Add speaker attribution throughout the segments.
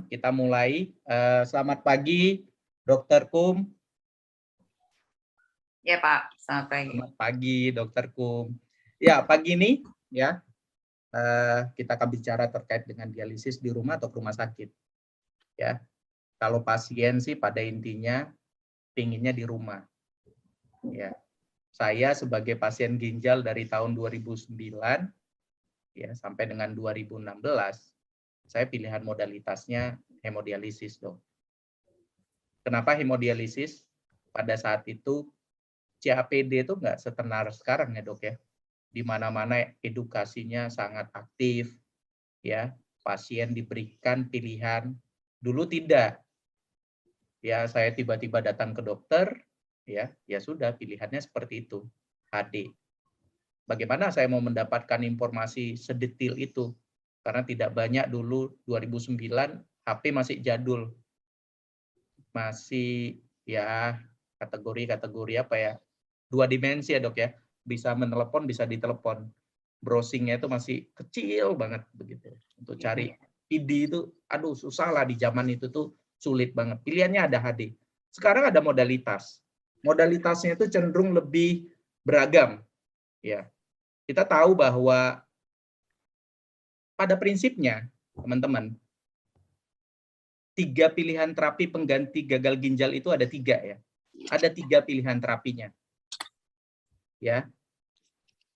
Speaker 1: kita mulai. Selamat pagi, Dokter Kum.
Speaker 2: Ya Pak, selamat pagi.
Speaker 1: Selamat pagi, Dokter Kum. Ya, pagi ini ya kita akan bicara terkait dengan dialisis di rumah atau rumah sakit. Ya, kalau pasien sih pada intinya pinginnya di rumah. Ya, saya sebagai pasien ginjal dari tahun 2009 ya sampai dengan 2016, saya pilihan modalitasnya hemodialisis, Dok. Kenapa hemodialisis? Pada saat itu CAPD itu nggak setenar sekarang ya, Dok ya. Di mana-mana edukasinya sangat aktif, ya. Pasien diberikan pilihan. Dulu tidak. Ya, saya tiba-tiba datang ke dokter, ya sudah pilihannya seperti itu, HD. Bagaimana saya mau mendapatkan informasi sedetail itu? Karena tidak banyak dulu 2009 HP masih jadul. Masih ya kategori apa ya? 2 dimensi ya, Dok ya. Bisa menelepon, bisa ditelepon. Browsing-nya itu masih kecil banget begitu. Untuk cari PD itu aduh susah lah di zaman itu tuh sulit banget. Pilihannya ada HD. Sekarang ada modalitas. Modalitasnya itu cenderung lebih beragam. Ya. Kita tahu bahwa pada prinsipnya, teman-teman, 3 pilihan terapi pengganti gagal ginjal itu ada 3 ya. Ada 3 pilihan terapinya. Ya.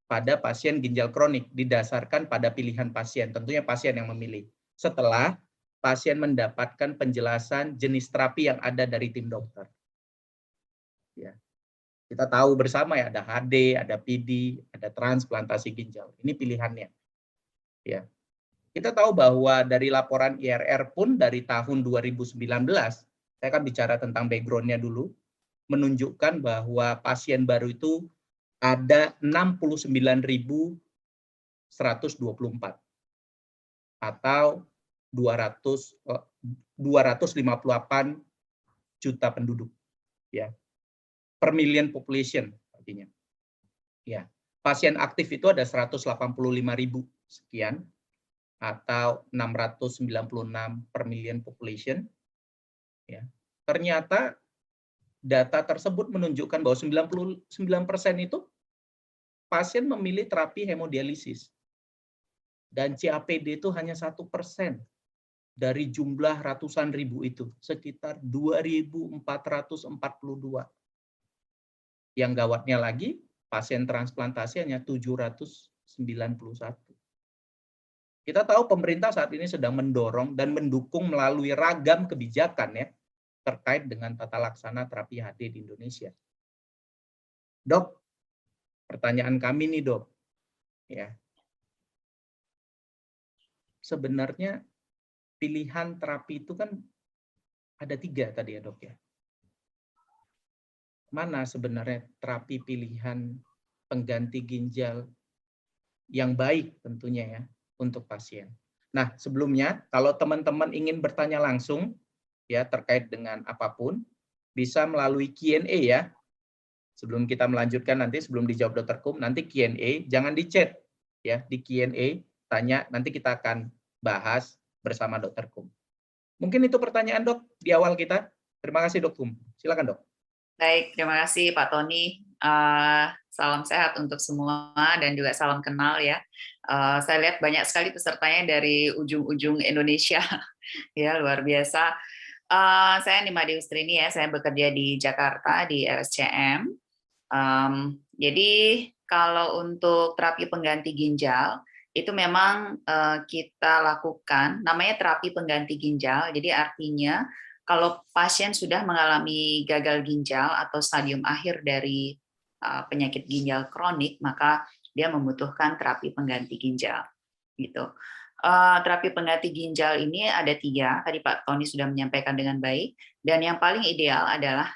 Speaker 1: Pada pasien ginjal kronik didasarkan pada pilihan pasien, tentunya pasien yang memilih. Setelah pasien mendapatkan penjelasan jenis terapi yang ada dari tim dokter. Ya. Kita tahu bersama ya ada HD, ada PD, ada transplantasi ginjal. Ini pilihannya. Ya. Kita tahu bahwa dari laporan IRR pun dari tahun 2019, saya akan bicara tentang background-nya dulu, menunjukkan bahwa pasien baru itu ada 69.124 atau 258 juta penduduk ya. Per million population artinya. Ya. Pasien aktif itu ada 185.000 sekian atau 696 per million population. Ya. Ternyata data tersebut menunjukkan bahwa 99% itu pasien memilih terapi hemodialisis. Dan CAPD itu hanya 1% dari jumlah ratusan ribu itu, sekitar 2.442. Yang gawatnya lagi, pasien transplantasi hanya 791. Kita tahu pemerintah saat ini sedang mendorong dan mendukung melalui ragam kebijakan ya terkait dengan tata laksana terapi HD di Indonesia. Dok, pertanyaan kami nih dok, ya sebenarnya pilihan terapi itu kan ada 3 tadi ya dok ya. Mana sebenarnya terapi pilihan pengganti ginjal yang baik tentunya ya untuk pasien. Nah sebelumnya kalau teman-teman ingin bertanya langsung ya terkait dengan apapun bisa melalui Q&A ya. Sebelum kita melanjutkan nanti sebelum dijawab Dr. Kum nanti Q&A jangan di chat ya di Q&A tanya nanti kita akan bahas bersama Dr. Kum. Mungkin itu pertanyaan dok di awal kita. Terima kasih dok Kum. Silakan dok.
Speaker 2: Baik, terima kasih Pak Tony. Salam sehat untuk semua dan juga salam kenal ya. Saya lihat banyak sekali pesertanya dari ujung-ujung Indonesia, ya luar biasa. Saya Nimade Ustrini ya, saya bekerja di Jakarta di RSCM. Jadi kalau untuk terapi pengganti ginjal itu memang kita lakukan, namanya terapi pengganti ginjal. Jadi artinya kalau pasien sudah mengalami gagal ginjal atau stadium akhir dari penyakit ginjal kronik, maka dia membutuhkan terapi pengganti ginjal. Gitu. Terapi pengganti ginjal ini ada 3. Tadi Pak Tony sudah menyampaikan dengan baik. Dan yang paling ideal adalah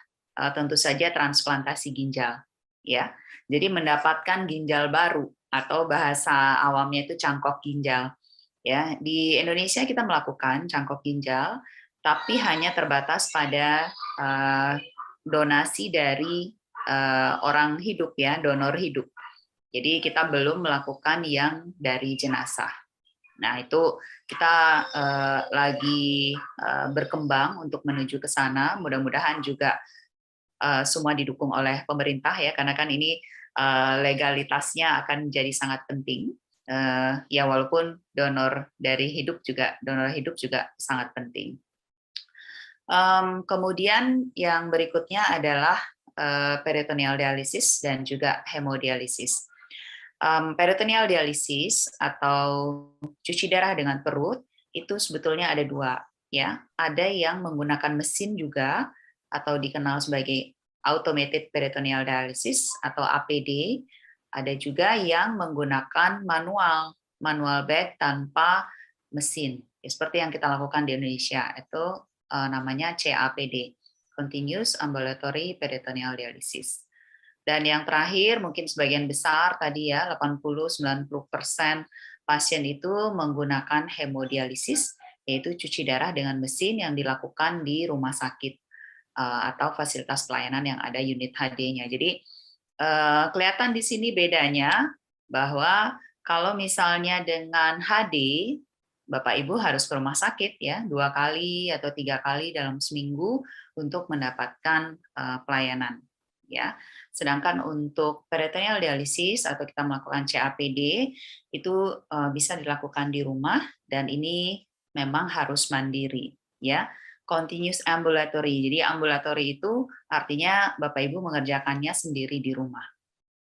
Speaker 2: tentu saja transplantasi ginjal. Ya, jadi mendapatkan ginjal baru atau bahasa awamnya itu cangkok ginjal. Ya, di Indonesia kita melakukan cangkok ginjal tapi hanya terbatas pada donasi dari orang hidup ya, donor hidup. Jadi kita belum melakukan yang dari jenazah. Nah, itu kita lagi berkembang untuk menuju ke sana. Mudah-mudahan juga semua didukung oleh pemerintah ya, karena kan ini legalitasnya akan jadi sangat penting. Ya walaupun donor hidup juga sangat penting. Kemudian yang berikutnya adalah peritoneal dialisis dan juga hemodialisis. Peritoneal dialisis atau cuci darah dengan perut itu sebetulnya ada dua, ya. Ada yang menggunakan mesin juga atau dikenal sebagai automated peritoneal dialysis atau APD. Ada juga yang menggunakan manual bag tanpa mesin, seperti yang kita lakukan di Indonesia. Itu namanya CAPD, Continuous Ambulatory Peritoneal Dialysis. Dan yang terakhir, mungkin sebagian besar tadi ya, 80-90% pasien itu menggunakan hemodialisis, yaitu cuci darah dengan mesin yang dilakukan di rumah sakit atau fasilitas pelayanan yang ada unit HD-nya. Jadi kelihatan di sini bedanya bahwa kalau misalnya dengan HD, Bapak Ibu harus ke rumah sakit ya 2 kali atau 3 kali dalam seminggu untuk mendapatkan pelayanan ya. Sedangkan untuk peritoneal dialisis atau kita melakukan CAPD itu bisa dilakukan di rumah dan ini memang harus mandiri ya. Continuous ambulatory. Jadi ambulatory itu artinya Bapak Ibu mengerjakannya sendiri di rumah.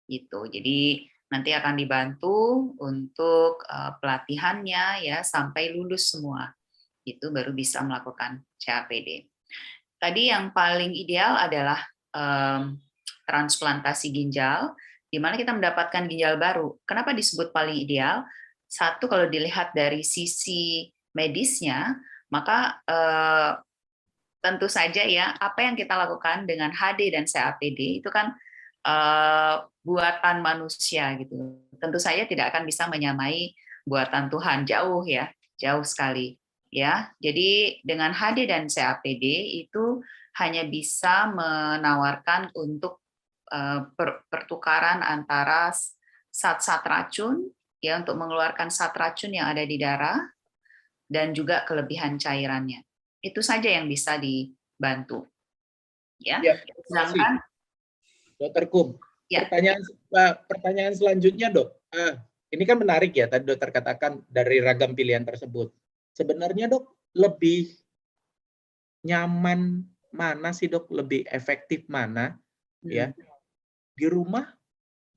Speaker 2: Gitu. Jadi nanti akan dibantu untuk pelatihannya ya sampai lulus semua. Itu baru bisa melakukan CAPD. Tadi yang paling ideal adalah transplantasi ginjal, di mana kita mendapatkan ginjal baru. Kenapa disebut paling ideal? Satu, kalau dilihat dari sisi medisnya, maka tentu saja ya, apa yang kita lakukan dengan HD dan CAPD itu kan buatan manusia gitu. Tentu saja tidak akan bisa menyamai buatan Tuhan, jauh ya, jauh sekali. Ya, jadi dengan HD dan CAPD itu hanya bisa menawarkan untuk pertukaran antara zat-zat racun ya untuk mengeluarkan zat racun yang ada di darah dan juga kelebihan cairannya. Itu saja yang bisa dibantu. Ya.
Speaker 1: Sedangkan Dokter Kum,
Speaker 2: ya.
Speaker 1: pertanyaan selanjutnya dok, ini kan menarik ya tadi dokter katakan dari ragam pilihan tersebut. Sebenarnya dok lebih nyaman mana sih dok, lebih efektif mana ya di rumah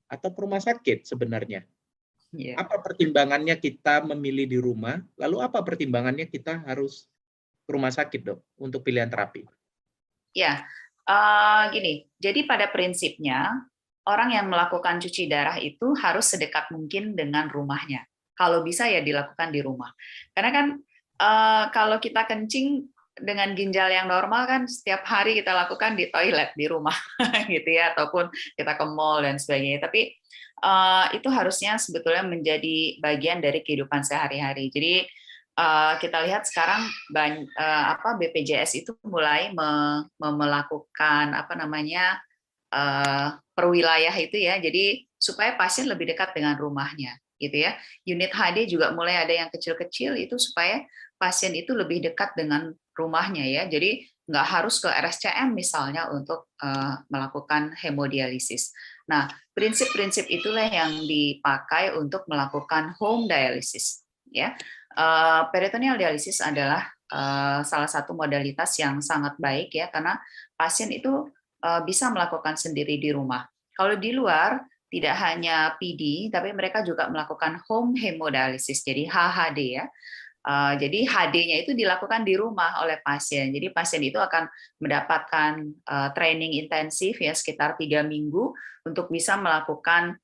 Speaker 1: atau ke rumah sakit sebenarnya? Apa pertimbangannya kita memilih di rumah? Lalu apa pertimbangannya kita harus ke rumah sakit dok untuk pilihan terapi?
Speaker 2: Ya, gini. Jadi pada prinsipnya orang yang melakukan cuci darah itu harus sedekat mungkin dengan rumahnya. Kalau bisa ya dilakukan di rumah. Karena kan kalau kita kencing dengan ginjal yang normal kan setiap hari kita lakukan di toilet di rumah gitu ya, ataupun kita ke mall dan sebagainya. Tapi itu harusnya sebetulnya menjadi bagian dari kehidupan sehari-hari. Jadi kita lihat sekarang BPJS itu mulai melakukan perwilayah itu ya, jadi supaya pasien lebih dekat dengan rumahnya gitu ya. Unit HD juga mulai ada yang kecil-kecil itu supaya pasien itu lebih dekat dengan rumahnya ya. Jadi nggak harus ke RSCM misalnya untuk melakukan hemodialisis. Nah, prinsip-prinsip itulah yang dipakai untuk melakukan home dialysis ya. Peritoneal dialisis adalah salah satu modalitas yang sangat baik ya, karena pasien itu bisa melakukan sendiri di rumah. Kalau di luar tidak hanya PD, tapi mereka juga melakukan home hemodialisis, jadi HHD ya. Jadi HD-nya itu dilakukan di rumah oleh pasien. Jadi pasien itu akan mendapatkan training intensif ya sekitar 3 minggu untuk bisa melakukan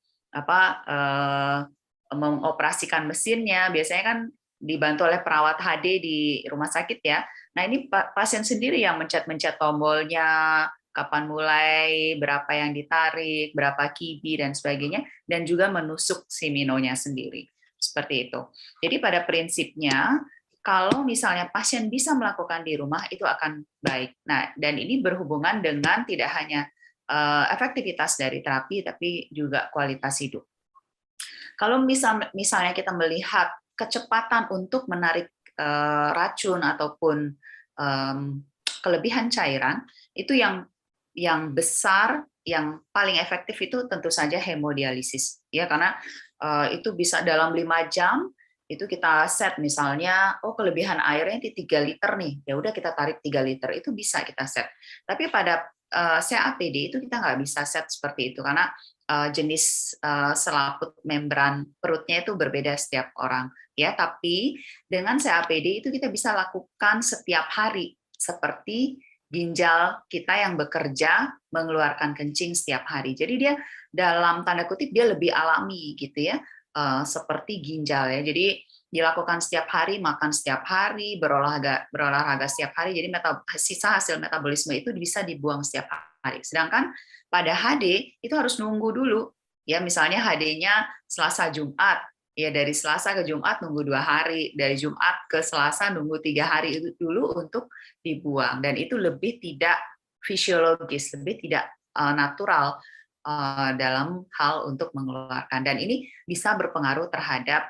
Speaker 2: mengoperasikan mesinnya. Biasanya kan dibantu oleh perawat HD di rumah sakit ya. Nah ini pasien sendiri yang mencet-mencet tombolnya, kapan mulai, berapa yang ditarik, berapa kibi dan sebagainya, dan juga menusuk si minonya sendiri. Seperti itu. Jadi pada prinsipnya kalau misalnya pasien bisa melakukan di rumah itu akan baik. Nah, dan ini berhubungan dengan tidak hanya efektivitas dari terapi tapi juga kualitas hidup. Kalau misalnya kita melihat kecepatan untuk menarik racun ataupun kelebihan cairan itu yang besar, yang paling efektif itu tentu saja hemodialisis, ya, karena itu bisa dalam 5 jam itu kita set, misalnya kelebihan airnya di 3 liter nih, ya udah kita tarik 3 liter, itu bisa kita set. Tapi pada CAPD itu kita nggak bisa set seperti itu, karena jenis selaput membran perutnya itu berbeda setiap orang, ya. Tapi dengan CAPD itu kita bisa lakukan setiap hari, seperti ginjal kita yang bekerja mengeluarkan kencing setiap hari. Jadi dia dalam tanda kutip dia lebih alami gitu ya, seperti ginjal ya. Jadi dilakukan setiap hari, makan setiap hari, berolahraga setiap hari. Jadi sisa hasil metabolisme itu bisa dibuang setiap hari. Sedangkan pada HD itu harus nunggu dulu. Ya, misalnya HD-nya Selasa Jumat, ya dari Selasa ke Jumat nunggu 2 hari, dari Jumat ke Selasa nunggu 3 hari itu dulu untuk dibuang, dan itu lebih tidak fisiologis, lebih tidak natural dalam hal untuk mengeluarkan, dan ini bisa berpengaruh terhadap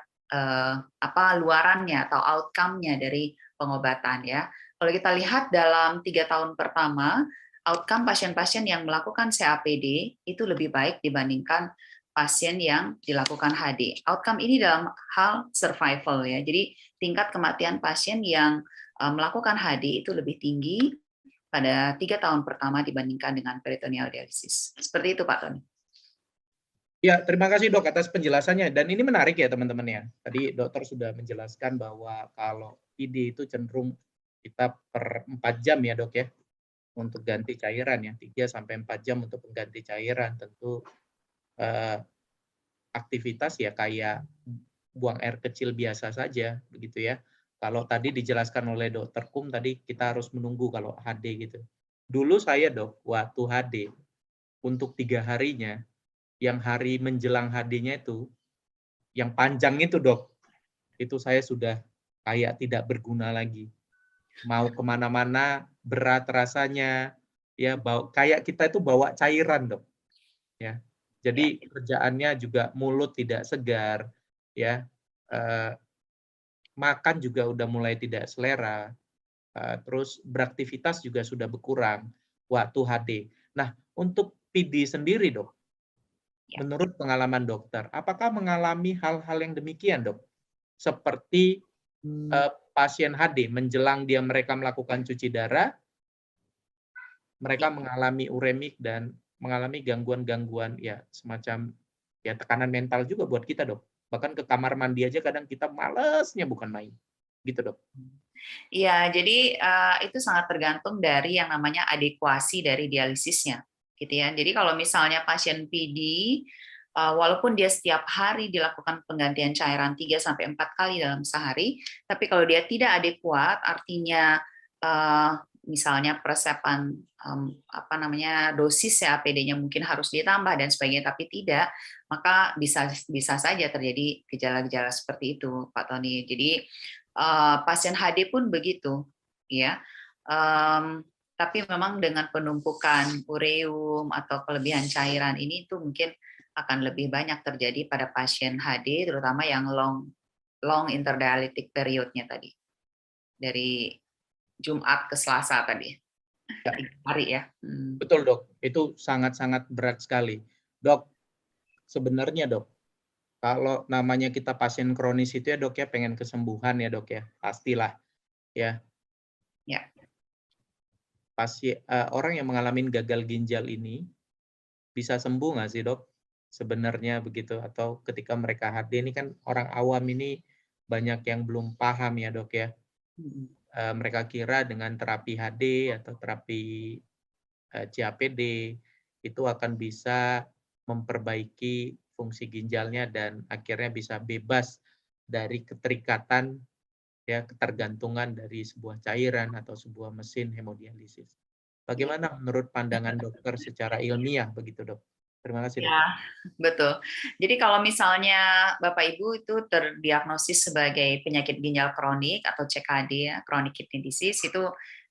Speaker 2: luarannya atau outcome-nya dari pengobatan, ya. Kalau kita lihat dalam 3 tahun pertama, outcome pasien-pasien yang melakukan CAPD itu lebih baik dibandingkan pasien yang dilakukan HD. Outcome ini dalam hal survival, ya. Jadi tingkat kematian pasien yang melakukan HD itu lebih tinggi pada 3 tahun pertama dibandingkan dengan peritoneal dialisis. Seperti itu, Pak Tony.
Speaker 1: Ya, terima kasih dok atas penjelasannya. Dan ini menarik ya teman-teman ya. Tadi dokter sudah menjelaskan bahwa kalau PD itu cenderung kita per 4 jam ya dok ya, untuk ganti cairan ya, 3-4 jam untuk mengganti cairan. Tentu aktivitas ya kayak buang air kecil biasa saja begitu ya. Kalau tadi dijelaskan oleh dokter Kum tadi kita harus menunggu kalau HD gitu. Dulu saya dok waktu HD untuk 3 harinya, yang hari menjelang HD-nya itu, yang panjang itu dok, itu saya sudah kayak tidak berguna lagi. Mau kemana-mana berat rasanya, ya kayak kita itu bawa cairan dok, ya. Jadi kerjaannya juga mulut tidak segar, ya. Makan juga udah mulai tidak selera, terus beraktivitas juga sudah berkurang waktu HD. Nah, untuk PD sendiri dok, menurut pengalaman dokter, apakah mengalami hal-hal yang demikian dok? Seperti pasien HD menjelang mereka melakukan cuci darah, mereka mengalami uremik dan mengalami gangguan-gangguan ya semacam ya tekanan mental juga buat kita dok. Bahkan ke kamar mandi aja kadang kita malesnya bukan main. Gitu dok.
Speaker 2: Iya, jadi itu sangat tergantung dari yang namanya adekuasi dari dialisisnya, gitu ya. Jadi kalau misalnya pasien PD, walaupun dia setiap hari dilakukan penggantian cairan 3-4 kali dalam sehari, tapi kalau dia tidak adekuat, artinya misalnya persepan dosis CAPD-nya mungkin harus ditambah dan sebagainya, tapi tidak, maka bisa saja terjadi gejala-gejala seperti itu, Pak Tony. Jadi pasien HD pun begitu, ya. Tapi memang dengan penumpukan ureum atau kelebihan cairan ini itu mungkin akan lebih banyak terjadi pada pasien HD, terutama yang long interdialytic periodnya tadi, dari Jumat ke Selasa tadi, 3 hari ya.
Speaker 1: Betul dok, itu sangat-sangat berat sekali. Dok, sebenarnya dok, kalau namanya kita pasien kronis itu ya dok ya, pengen kesembuhan ya dok ya, pastilah ya.
Speaker 2: Ya.
Speaker 1: Orang yang mengalami gagal ginjal ini bisa sembuh nggak sih dok? Sebenarnya begitu, atau ketika mereka HD ini kan orang awam ini banyak yang belum paham ya dok ya. Mereka kira dengan terapi HD atau terapi CAPD itu akan bisa memperbaiki fungsi ginjalnya dan akhirnya bisa bebas dari keterikatan ya ketergantungan dari sebuah cairan atau sebuah mesin hemodialisis. Bagaimana menurut pandangan dokter secara ilmiah begitu dok? Terima kasih dok.
Speaker 2: Ya, betul. Jadi kalau misalnya Bapak Ibu itu terdiagnosis sebagai penyakit ginjal kronik atau CKD ya, chronic kidney disease, itu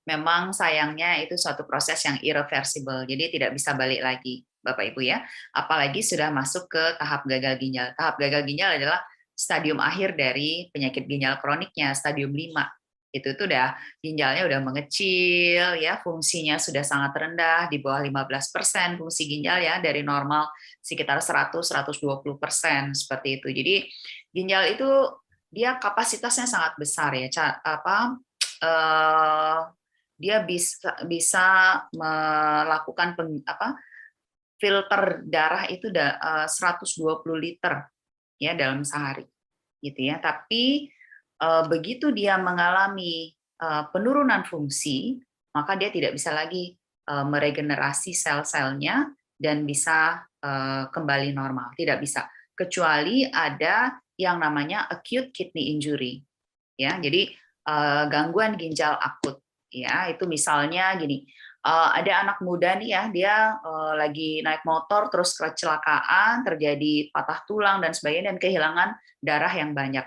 Speaker 2: memang sayangnya itu suatu proses yang irreversible. Jadi tidak bisa balik lagi Bapak Ibu ya. Apalagi sudah masuk ke tahap gagal ginjal. Tahap gagal ginjal adalah stadium akhir dari penyakit ginjal kroniknya, stadium 5. Itu tuh udah ginjalnya udah mengecil ya, fungsinya sudah sangat rendah, di bawah 15% fungsi ginjal ya, dari normal sekitar 100-120% seperti itu. Jadi ginjal itu dia kapasitasnya sangat besar ya, dia bisa melakukan filter darah itu 120 liter ya dalam sehari gitu ya. Tapi begitu dia mengalami penurunan fungsi, maka dia tidak bisa lagi meregenerasi sel-selnya dan bisa kembali normal, tidak bisa, kecuali ada yang namanya acute kidney injury ya. Jadi gangguan ginjal akut ya, itu misalnya gini, ada anak muda nih ya, dia lagi naik motor terus kecelakaan, terjadi patah tulang dan sebagainya, dan kehilangan darah yang banyak.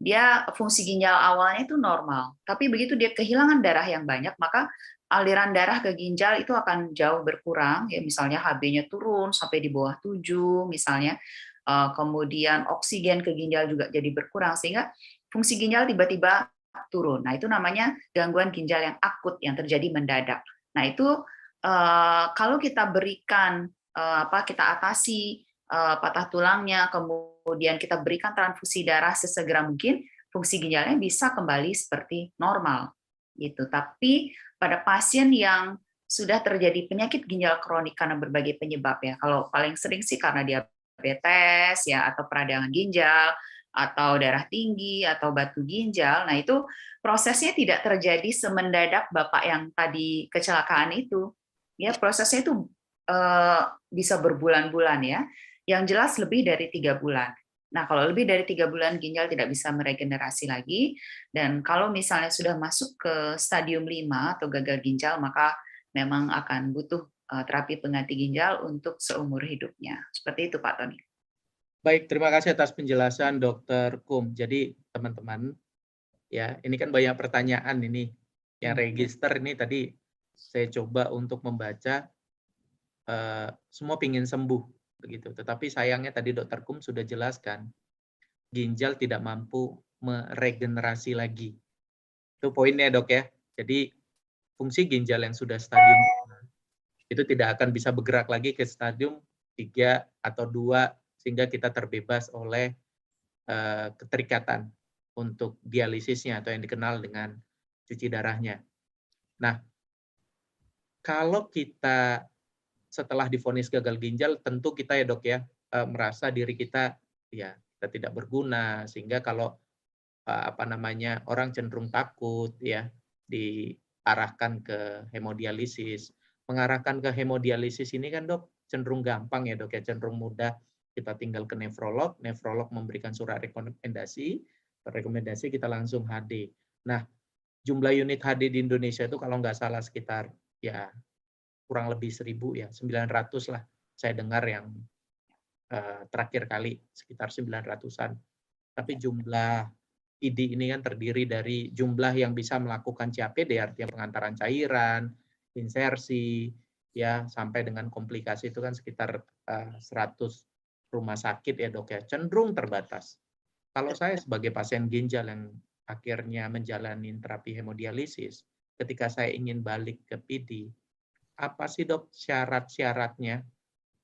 Speaker 2: Dia fungsi ginjal awalnya itu normal, tapi begitu dia kehilangan darah yang banyak, maka aliran darah ke ginjal itu akan jauh berkurang, ya misalnya HB-nya turun sampai di bawah 7 misalnya, kemudian oksigen ke ginjal juga jadi berkurang, sehingga fungsi ginjal tiba-tiba turun. Nah, itu namanya gangguan ginjal yang akut yang terjadi mendadak. Nah, itu kalau kita berikan kita atasi patah tulangnya, kemudian kita berikan transfusi darah sesegera mungkin, fungsi ginjalnya bisa kembali seperti normal gitu. Tapi pada pasien yang sudah terjadi penyakit ginjal kronik karena berbagai penyebab ya, kalau paling sering sih karena diabetes ya, atau peradangan ginjal, atau darah tinggi, atau batu ginjal. Nah, itu prosesnya tidak terjadi semendadak Bapak yang tadi kecelakaan itu. Ya, prosesnya itu bisa berbulan-bulan ya. Yang jelas lebih dari 3 bulan. Nah, kalau lebih dari 3 bulan ginjal tidak bisa meregenerasi lagi, dan kalau misalnya sudah masuk ke stadium 5 atau gagal ginjal, maka memang akan butuh terapi pengganti ginjal untuk seumur hidupnya. Seperti itu, Pak Tony.
Speaker 1: Baik, terima kasih atas penjelasan Dr. Kum. Jadi teman-teman, ya ini kan banyak pertanyaan ini. Yang register ini tadi saya coba untuk membaca, semua ingin sembuh begitu. Tetapi sayangnya tadi Dr. Kum sudah jelaskan, ginjal tidak mampu meregenerasi lagi. Itu poinnya Dok ya. Jadi fungsi ginjal yang sudah stadium 5 itu tidak akan bisa bergerak lagi ke stadium 3 atau 2 sehingga kita terbebas oleh keterikatan untuk dialisisnya atau yang dikenal dengan cuci darahnya. Nah, kalau kita setelah divonis gagal ginjal, tentu kita ya Dok ya, merasa diri kita ya kita tidak berguna, sehingga kalau orang cenderung takut ya diarahkan ke hemodialisis. Mengarahkan ke hemodialisis ini kan Dok cenderung gampang ya Dok ya, cenderung mudah. Kita tinggal ke nefrolog memberikan surat rekomendasi kita langsung HD. Nah, jumlah unit HD di Indonesia itu kalau nggak salah sekitar ya kurang lebih 1.000 ya, 900 lah. Saya dengar yang terakhir kali sekitar 900-an. Tapi jumlah PD ini kan terdiri dari jumlah yang bisa melakukan CAPD, artinya pengantaran cairan, insersi, ya sampai dengan komplikasi itu kan sekitar 100 rumah sakit ya Dok ya, cenderung terbatas. Kalau saya sebagai pasien ginjal yang akhirnya menjalani terapi hemodialisis, ketika saya ingin balik ke PD, apa sih Dok syarat-syaratnya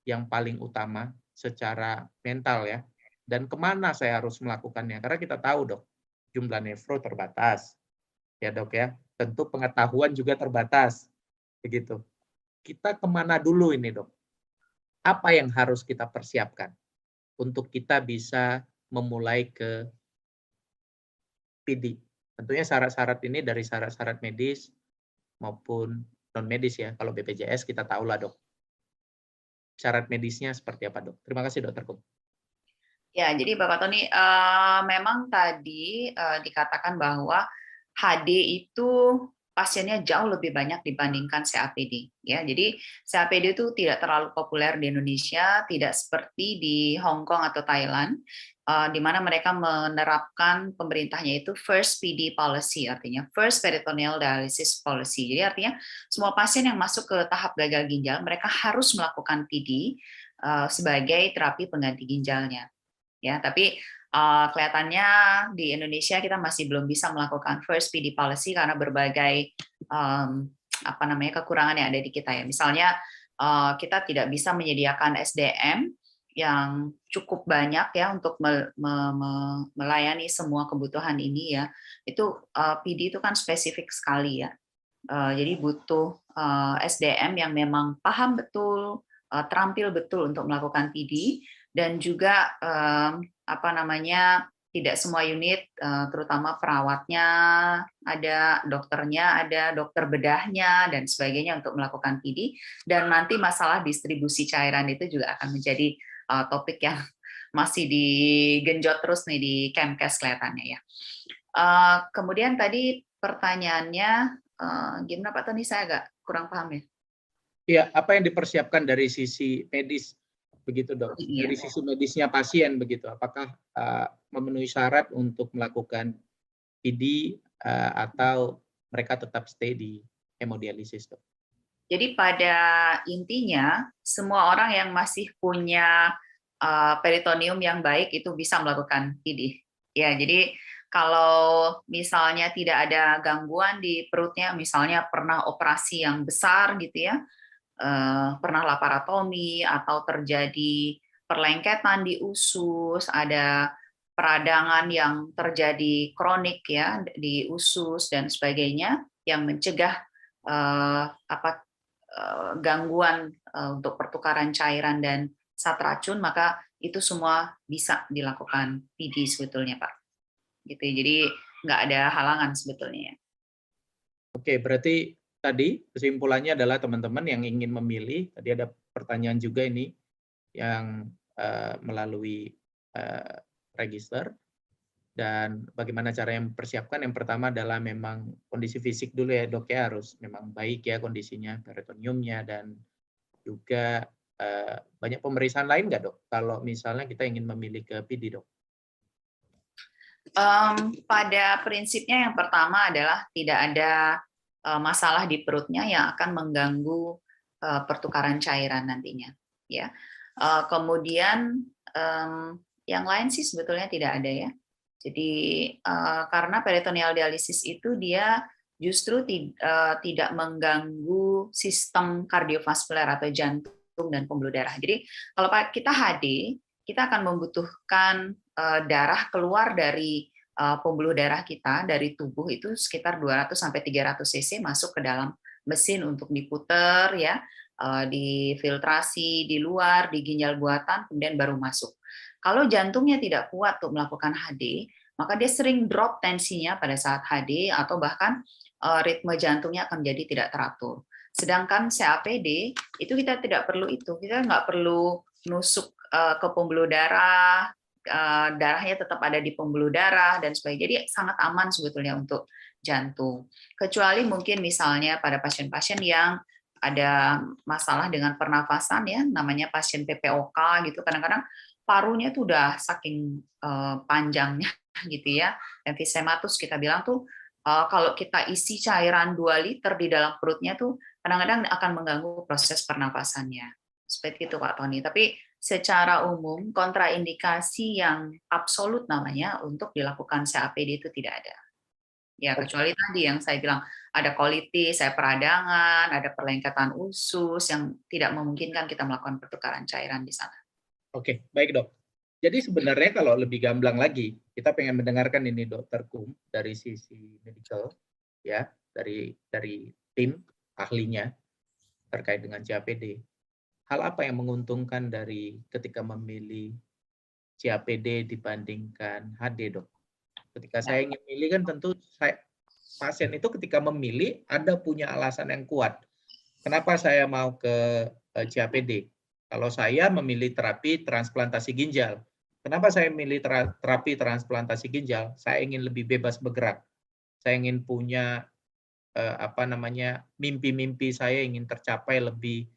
Speaker 1: yang paling utama secara mental ya, dan kemana saya harus melakukannya? Karena kita tahu Dok, jumlah nefro terbatas, ya Dok ya, tentu pengetahuan juga terbatas, begitu. Kita kemana dulu ini Dok? Apa yang harus kita persiapkan untuk kita bisa memulai ke PD? Tentunya syarat-syarat ini dari syarat-syarat medis maupun non-medis ya. Kalau BPJS kita tahu lah Dok. Syarat medisnya seperti apa Dok? Terima kasih Dokter Kum.
Speaker 2: Ya, jadi Bapak Tony, memang tadi dikatakan bahwa HD itu pasiennya jauh lebih banyak dibandingkan CAPD. Ya, jadi CAPD itu tidak terlalu populer di Indonesia, tidak seperti di Hong Kong atau Thailand, di mana mereka menerapkan pemerintahnya itu First PD Policy, artinya First Peritoneal Dialysis Policy. Jadi artinya semua pasien yang masuk ke tahap gagal ginjal, mereka harus melakukan PD sebagai terapi pengganti ginjalnya. ya. Tapi kelihatannya di Indonesia kita masih belum bisa melakukan first PD policy karena berbagai kekurangan yang ada di kita ya. Misalnya kita tidak bisa menyediakan SDM yang cukup banyak ya untuk melayani semua kebutuhan ini ya. Itu PD itu kan spesifik sekali ya. Jadi butuh SDM yang memang paham betul, terampil betul untuk melakukan PD, dan juga tidak semua unit, terutama perawatnya ada, dokternya ada, dokter bedahnya dan sebagainya untuk melakukan PD. Dan nanti masalah distribusi cairan itu juga akan menjadi topik yang masih digenjot terus nih di Kemkes kelihatannya ya. Kemudian tadi pertanyaannya gimana Pak Tony, saya agak kurang paham ya.
Speaker 1: Iya, apa yang dipersiapkan dari sisi medis begitu dok?
Speaker 2: Iya.
Speaker 1: Dari sisi medisnya pasien begitu, apakah memenuhi syarat untuk melakukan PD atau mereka tetap stay di hemodialisis dok?
Speaker 2: Jadi pada intinya semua orang yang masih punya peritoneum yang baik itu bisa melakukan PD. Ya, jadi kalau misalnya tidak ada gangguan di perutnya, misalnya pernah operasi yang besar gitu ya, pernah laparotomi atau terjadi perlengketan di usus, ada peradangan yang terjadi kronik ya di usus dan sebagainya yang mencegah gangguan untuk pertukaran cairan dan zat racun, maka itu semua bisa dilakukan PD sebetulnya Pak. Gitu. Jadi nggak ada halangan sebetulnya ya.
Speaker 1: Oke, berarti tadi kesimpulannya adalah teman-teman yang ingin memilih, tadi ada pertanyaan juga ini yang melalui register, dan bagaimana cara yang mempersiapkan. Yang pertama adalah memang kondisi fisik dulu ya dok ya, harus memang baik ya kondisinya, peritoneumnya, dan juga banyak pemeriksaan lain nggak dok kalau misalnya kita ingin memilih ke PD dok?
Speaker 2: Pada prinsipnya yang pertama adalah tidak ada masalah di perutnya yang akan mengganggu pertukaran cairan nantinya ya. Kemudian yang lain sih sebetulnya tidak ada ya. Jadi karena peritoneal dialisis itu dia justru tidak mengganggu sistem kardiovaskuler atau jantung dan pembuluh darah. Jadi kalau kita HD, kita akan membutuhkan darah keluar dari pembuluh darah kita dari tubuh itu sekitar 200 sampai 300 cc masuk ke dalam mesin untuk diputer ya, difiltrasi di luar, di ginjal buatan, kemudian baru masuk. Kalau jantungnya tidak kuat untuk melakukan HD, maka dia sering drop tensinya pada saat HD atau bahkan ritme jantungnya akan menjadi tidak teratur. Sedangkan CAPD itu kita tidak perlu itu, kita nggak perlu nusuk ke pembuluh darah, darahnya tetap ada di pembuluh darah dan sebagainya. Jadi sangat aman sebetulnya untuk jantung. Kecuali mungkin misalnya pada pasien-pasien yang ada masalah dengan pernafasan ya, namanya pasien PPOK gitu, kadang-kadang parunya tuh udah saking panjangnya gitu ya, emfisematus kita bilang tuh kalau kita isi cairan 2 liter di dalam perutnya tuh kadang-kadang akan mengganggu proses pernafasannya. Seperti itu Pak Tony. Tapi secara umum kontraindikasi yang absolut namanya untuk dilakukan CAPD itu tidak ada. Ya, kecuali tadi yang saya bilang ada kolitis, saya peradangan, ada perlengketan usus yang tidak memungkinkan kita melakukan pertukaran cairan di sana.
Speaker 1: Oke, baik dok. Jadi sebenarnya kalau lebih gamblang lagi, kita pengen mendengarkan ini Dr. Kum dari sisi medical, ya, dari tim ahlinya terkait dengan CAPD. Hal apa yang menguntungkan dari ketika memilih CAPD dibandingkan HD dok? Ketika saya ingin memilih kan tentu pasien itu ketika memilih ada punya alasan yang kuat. Kenapa saya mau ke CAPD? Kalau saya memilih terapi transplantasi ginjal, kenapa saya memilih terapi transplantasi ginjal? Saya ingin lebih bebas bergerak. Saya ingin punya mimpi-mimpi saya ingin tercapai lebih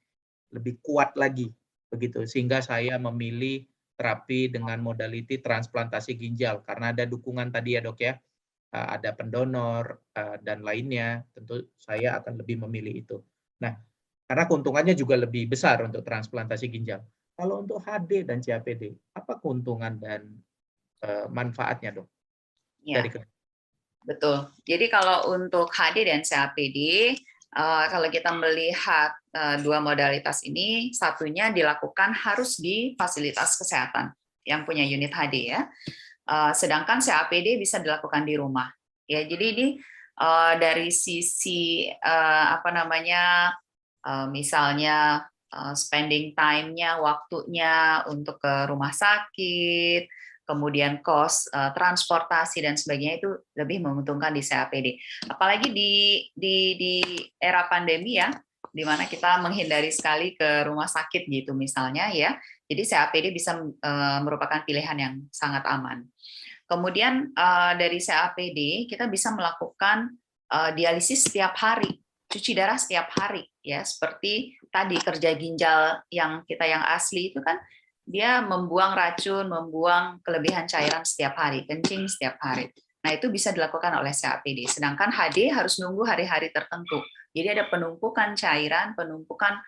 Speaker 1: kuat lagi begitu, sehingga saya memilih terapi dengan modaliti transplantasi ginjal karena ada dukungan tadi ya dok ya, ada pendonor dan lainnya, tentu saya akan lebih memilih itu. Nah, karena keuntungannya juga lebih besar untuk transplantasi ginjal. Kalau untuk HD dan CAPD, apa keuntungan dan manfaatnya, Dok?
Speaker 2: Ya,
Speaker 1: Dari
Speaker 2: betul. Jadi kalau untuk HD dan CAPD, kalau kita melihat dua modalitas ini, satunya dilakukan harus di fasilitas kesehatan yang punya unit HD ya. Sedangkan CAPD bisa dilakukan di rumah. Ya, jadi ini dari sisi apa namanya, misalnya spending time-nya, waktunya untuk ke rumah sakit, kemudian cost transportasi dan sebagainya itu lebih menguntungkan di CAPD. Apalagi di era pandemi ya, di mana kita menghindari sekali ke rumah sakit gitu misalnya ya. Jadi CAPD bisa merupakan pilihan yang sangat aman. Kemudian dari CAPD kita bisa melakukan dialisis setiap hari, cuci darah setiap hari ya, seperti tadi kerja ginjal yang kita yang asli itu kan dia membuang racun, membuang kelebihan cairan setiap hari, kencing setiap hari. Nah, itu bisa dilakukan oleh CAPD. Sedangkan HD harus nunggu hari-hari tertentu. Jadi ada penumpukan cairan, penumpukan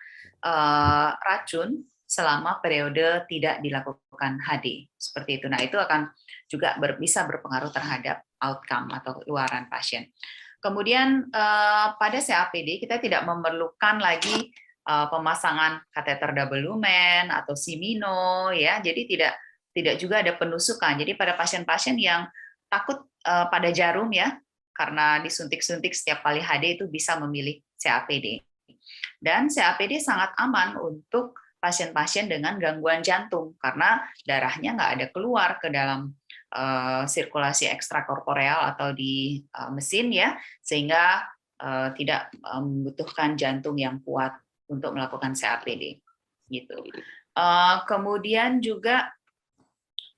Speaker 2: racun selama periode tidak dilakukan HD. Seperti itu. Nah, itu akan juga bisa berpengaruh terhadap outcome atau keluaran pasien. Kemudian pada CAPD kita tidak memerlukan lagi pemasangan kateter double lumen atau Simino ya. Jadi tidak juga ada penusukan. Jadi pada pasien-pasien yang takut pada jarum ya, karena disuntik-suntik setiap kali HD itu bisa memilih CAPD. Dan CAPD sangat aman untuk pasien-pasien dengan gangguan jantung karena darahnya nggak ada keluar ke dalam sirkulasi ekstrakorporeal atau di mesin ya, sehingga tidak membutuhkan jantung yang kuat untuk melakukan CAPD gitu. Kemudian juga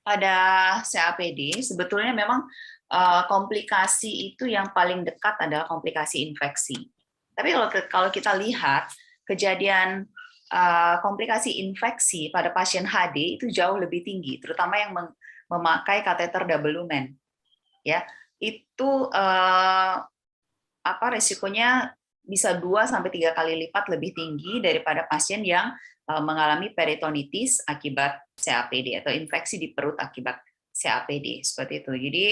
Speaker 2: pada CAPD sebetulnya memang komplikasi itu yang paling dekat adalah komplikasi infeksi. Tapi kalau kita lihat kejadian komplikasi infeksi pada pasien HD itu jauh lebih tinggi, terutama yang memakai kateter double lumen. Ya, itu resikonya bisa 2 sampai 3 kali lipat lebih tinggi daripada pasien yang mengalami peritonitis akibat CAPD atau infeksi di perut akibat CAPD seperti itu. Jadi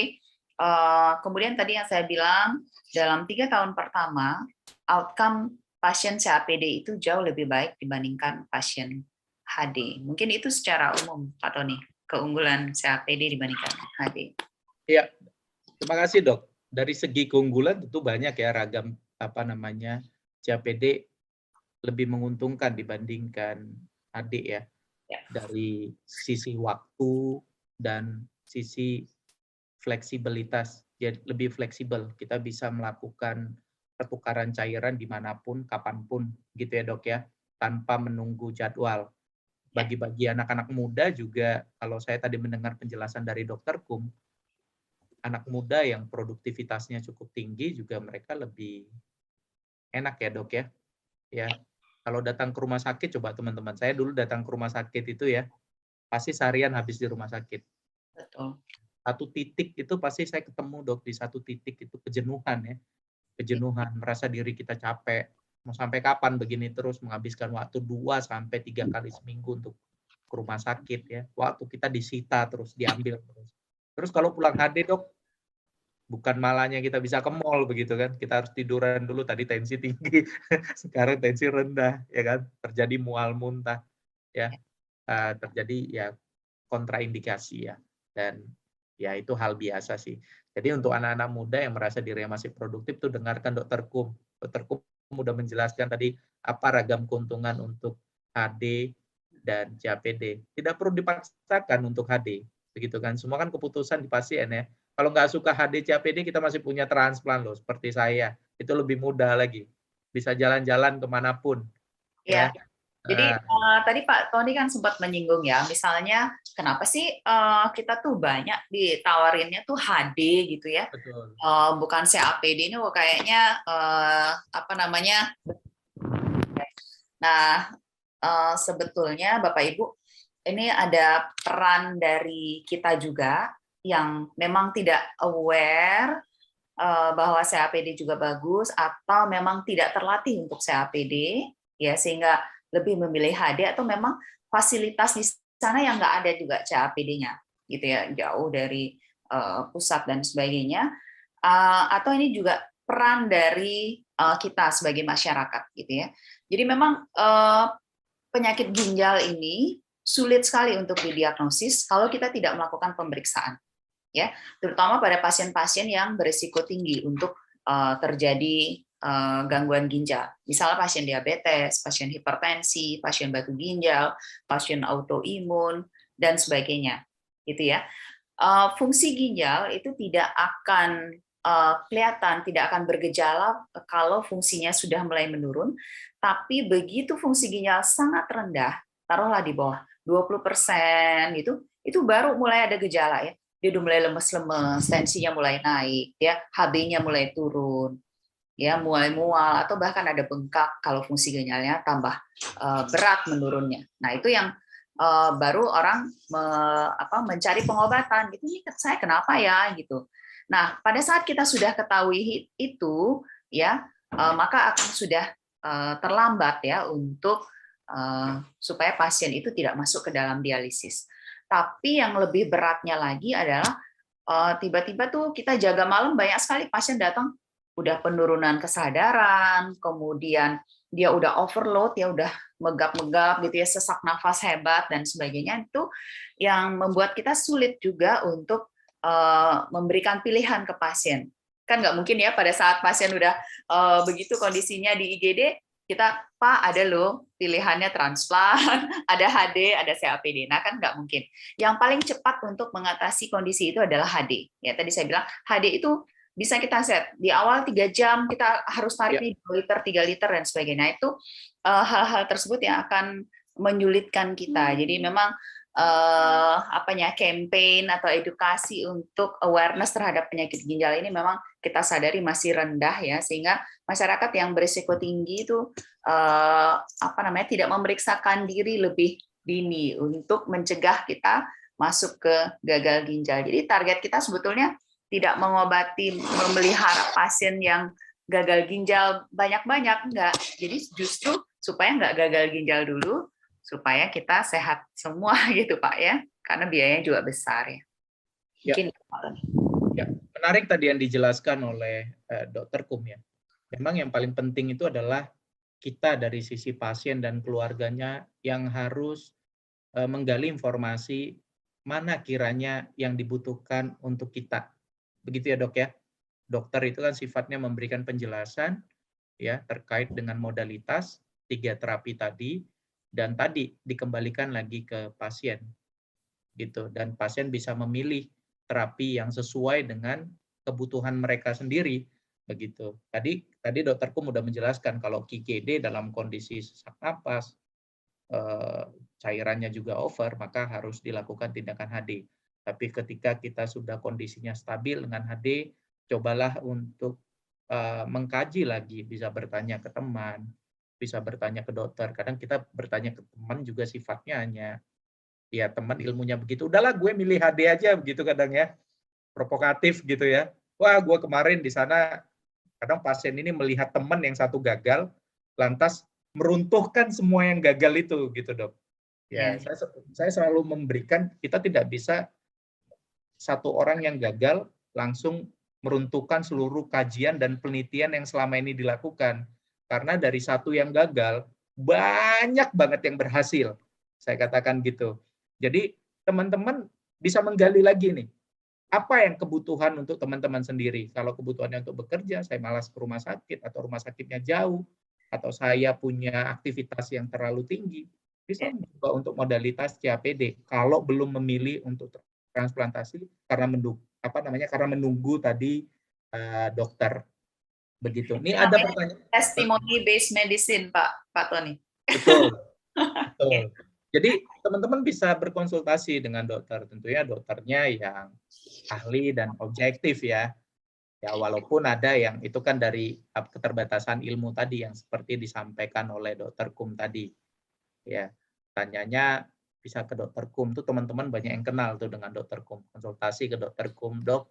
Speaker 2: kemudian tadi yang saya bilang dalam 3 tahun pertama outcome pasien CAPD itu jauh lebih baik dibandingkan pasien HD. Mungkin itu secara umum, Pak Tony, keunggulan CAPD dibandingkan HD.
Speaker 1: Ya, terima kasih Dok. Dari segi keunggulan tentu banyak ya ragam CAPD lebih menguntungkan dibandingkan HD ya. Dari sisi waktu dan sisi fleksibilitas, jadi lebih fleksibel. Kita bisa melakukan pertukaran cairan dimanapun, kapanpun, gitu ya Dok ya, tanpa menunggu jadwal. Bagi anak-anak muda juga, kalau saya tadi mendengar penjelasan dari Dr. Kum, anak muda yang produktivitasnya cukup tinggi juga mereka lebih enak ya Dok ya. Ya, kalau datang ke rumah sakit, coba teman-teman, saya dulu datang ke rumah sakit itu ya, pasti seharian habis di rumah sakit.
Speaker 2: Betul.
Speaker 1: Satu titik itu pasti saya ketemu Dok, di satu titik itu kejenuhan ya. Kejenuhan, merasa diri kita capek. Mau sampai kapan begini terus menghabiskan waktu 2 sampai 3 kali seminggu untuk ke rumah sakit ya. Waktu kita disita terus, diambil terus. Terus kalau pulang HD Dok, bukan malahnya kita bisa ke mall begitu kan, kita harus tiduran dulu, tadi tensi tinggi, sekarang tensi rendah, ya kan, terjadi mual muntah, ya, terjadi ya kontraindikasi ya, dan ya itu hal biasa sih. Jadi untuk anak-anak muda yang merasa dirinya masih produktif tuh dengarkan Dr. Kum. Dr. Kum sudah menjelaskan tadi apa ragam keuntungan untuk HD dan CAPD. Tidak perlu dipaksakan untuk HD, begitu kan? Semua kan keputusan di pasien ya. Kalau nggak suka HD CAPD, kita masih punya transplant loh, seperti saya. Itu lebih mudah lagi. Bisa jalan-jalan kemanapun.
Speaker 2: Ya.
Speaker 1: Ya.
Speaker 2: Jadi tadi Pak Tony kan sempat menyinggung ya, misalnya kenapa sih kita tuh banyak ditawarinnya tuh HD gitu ya,
Speaker 1: Betul.
Speaker 2: bukan CAPD ini kayaknya apa namanya. Nah, sebetulnya Bapak Ibu ini ada peran dari kita juga yang memang tidak aware bahwa CAPD juga bagus atau memang tidak terlatih untuk CAPD ya, sehingga lebih memilih HD, atau memang fasilitas di sana yang nggak ada juga CAPD-nya, gitu ya, jauh dari pusat dan sebagainya. Atau ini juga peran dari kita sebagai masyarakat, gitu ya. Jadi memang penyakit ginjal ini sulit sekali untuk didiagnosis kalau kita tidak melakukan pemeriksaan, ya, terutama pada pasien-pasien yang berisiko tinggi untuk terjadi gangguan ginjal, misalnya pasien diabetes, pasien hipertensi, pasien batu ginjal, pasien autoimun dan sebagainya, gitu ya. Fungsi ginjal itu tidak akan kelihatan, tidak akan bergejala kalau fungsinya sudah mulai menurun, tapi begitu fungsi ginjal sangat rendah, taruhlah di bawah 20% itu baru mulai ada gejala, ya. Dia udah mulai lemes-lemes, tensinya mulai naik, ya, HB-nya mulai turun, ya, mulai mual atau bahkan ada bengkak kalau fungsi ginjalnya tambah berat menurunnya. Nah, itu yang baru orang mencari pengobatan gitu, nih saya kenapa ya gitu. Nah, pada saat kita sudah ketahui itu, ya, maka akan sudah terlambat ya untuk supaya pasien itu tidak masuk ke dalam dialisis. Tapi yang lebih beratnya lagi adalah tiba-tiba tuh kita jaga malam, banyak sekali pasien datang udah penurunan kesadaran, kemudian dia udah overload, ya udah megap-megap gitu ya, sesak nafas hebat dan sebagainya. Itu yang membuat kita sulit juga untuk memberikan pilihan ke pasien. Kan nggak mungkin ya pada saat pasien udah begitu kondisinya di IGD, kita, Pak, ada loh pilihannya transplant, ada HD, ada CAPD. Nah, kan nggak mungkin. Yang paling cepat untuk mengatasi kondisi itu adalah HD. Ya, tadi saya bilang HD itu bisa kita set. Di awal 3 jam kita harus tarik nih 2 liter, 3 liter, dan sebagainya. Nah, itu hal-hal tersebut yang akan menyulitkan kita. Jadi memang campaign atau edukasi untuk awareness terhadap penyakit ginjal ini memang kita sadari masih rendah ya, sehingga masyarakat yang berisiko tinggi itu tidak memeriksakan diri lebih dini untuk mencegah kita masuk ke gagal ginjal. Jadi target kita sebetulnya tidak mengobati, memelihara pasien yang gagal ginjal banyak-banyak, enggak. Jadi justru supaya enggak gagal ginjal dulu, supaya kita sehat semua gitu Pak ya, karena biayanya juga besar ya. Mungkin
Speaker 1: ya, menarik tadi yang dijelaskan oleh Dr. Kum ya. Memang yang paling penting itu adalah kita dari sisi pasien dan keluarganya yang harus menggali informasi mana kiranya yang dibutuhkan untuk kita. Begitu ya Dok ya. Dokter itu kan sifatnya memberikan penjelasan ya terkait dengan modalitas 3 terapi tadi, dan tadi dikembalikan lagi ke pasien gitu, dan pasien bisa memilih terapi yang sesuai dengan kebutuhan mereka sendiri begitu. Tadi Dokter Kum udah menjelaskan kalau QGD dalam kondisi sesak napas, cairannya juga over, maka harus dilakukan tindakan HD. Tapi ketika kita sudah kondisinya stabil dengan HD, cobalah untuk mengkaji lagi, bisa bertanya ke teman, bisa bertanya ke dokter. Kadang kita bertanya ke teman juga sifatnya hanya, ya teman ilmunya begitu, udahlah gue milih HD aja begitu kadang ya, provokatif gitu ya. Wah, gue kemarin di sana, kadang pasien ini melihat teman yang satu gagal, lantas meruntuhkan semua yang gagal itu gitu Dok. Ya, saya selalu memberikan, kita tidak bisa satu orang yang gagal langsung meruntuhkan seluruh kajian dan penelitian yang selama ini dilakukan. Karena dari satu yang gagal, banyak banget yang berhasil. Saya katakan gitu. Jadi teman-teman bisa menggali lagi nih, apa yang kebutuhan untuk teman-teman sendiri. Kalau kebutuhannya untuk bekerja, saya malas ke rumah sakit, atau rumah sakitnya jauh, atau saya punya aktivitas yang terlalu tinggi, bisa mencoba untuk modalitas CAPD. Kalau belum memilih untuk transplantasi karena menunggu tadi dokter begitu. Ini ada pertanyaan.
Speaker 2: Testimony based medicine Pak Tony.
Speaker 1: Betul. Betul. Jadi teman-teman bisa berkonsultasi dengan dokter, tentunya dokternya yang ahli dan objektif ya. Ya walaupun ada yang itu kan dari keterbatasan ilmu tadi yang seperti disampaikan oleh Dokter Kum tadi. Ya, tanyanya bisa ke Dokter Kum, tuh teman-teman banyak yang kenal tuh dengan Dokter Kum. Konsultasi ke Dokter Kum, Dok,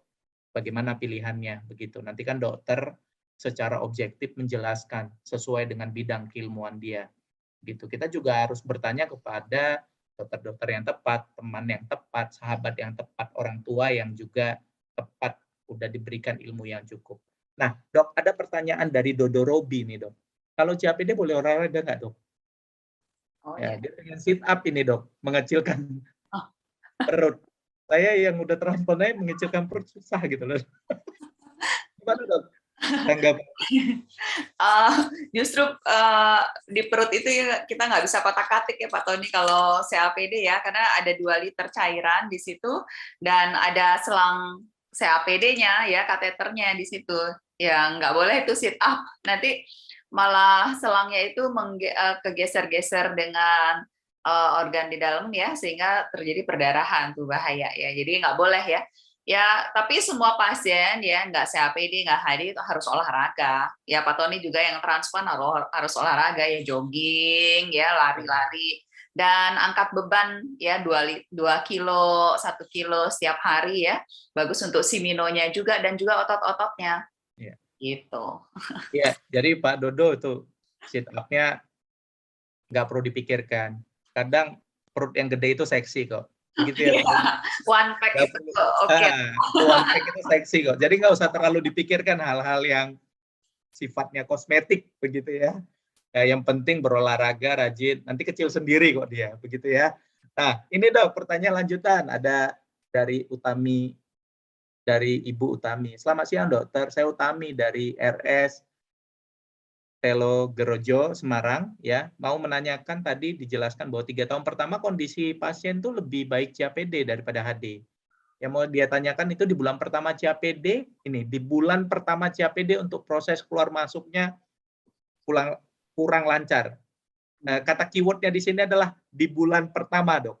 Speaker 1: bagaimana pilihannya begitu. Nanti kan dokter secara objektif menjelaskan sesuai dengan bidang keilmuan dia. Gitu. Kita juga harus bertanya kepada dokter-dokter yang tepat, teman yang tepat, sahabat yang tepat, orang tua yang juga tepat, udah diberikan ilmu yang cukup. Nah, Dok, ada pertanyaan dari Dodo Robi nih, Dok. Kalau CAPD boleh olahraga nggak, Dok?
Speaker 2: Oh
Speaker 1: Ya,
Speaker 2: ya.
Speaker 1: dia pengen sit up ini, Dok, mengecilkan
Speaker 2: Oh.
Speaker 1: perut. Saya yang udah transplant mengecilkan perut susah gitu loh. Gimana, Dok? Tanggapan?
Speaker 2: Justru di perut itu ya kita nggak bisa kotak-katik ya Pak Tony kalau CAPD ya, karena ada 2 liter cairan di situ dan ada selang CAPD-nya ya, kateternya di situ. Ya nggak boleh itu sit up, nanti malah selangnya itu kegeser-geser dengan organ di dalam ya, sehingga terjadi perdarahan, tuh bahaya ya. Jadi nggak boleh ya. Ya, tapi semua pasien ya nggak CAPD, nggak HD itu harus olahraga. Ya, Pak Tony juga yang transplant harus olahraga ya, jogging, ya lari-lari dan angkat beban ya 2 kilo, 1 kilo setiap hari ya. Bagus untuk siminonya juga dan juga otot-ototnya.
Speaker 1: Ya.
Speaker 2: Gitu.
Speaker 1: Ya, jadi Pak Dodo itu sit up-nya nggak perlu dipikirkan. Kadang perut yang gede itu seksi kok. Begitu ya, Pak Dodo?
Speaker 2: One pack itu oke.
Speaker 1: One pack itu seksi kok. Jadi nggak usah terlalu dipikirkan hal-hal yang sifatnya kosmetik begitu ya. Yang penting berolahraga rajin, nanti kecil sendiri kok dia, begitu ya. Nah, ini Dok, pertanyaan lanjutan ada dari Ibu Utami. Selamat siang Dokter, saya Utami dari RS Telo Gerojo, Semarang, ya. Mau menanyakan tadi dijelaskan bahwa 3 tahun pertama kondisi pasien itu lebih baik CAPD daripada HD. Yang mau dia tanyakan itu di bulan pertama CAPD, di bulan pertama CAPD untuk proses keluar masuknya kurang lancar. Kata keyword-nya di sini adalah di bulan pertama, Dok.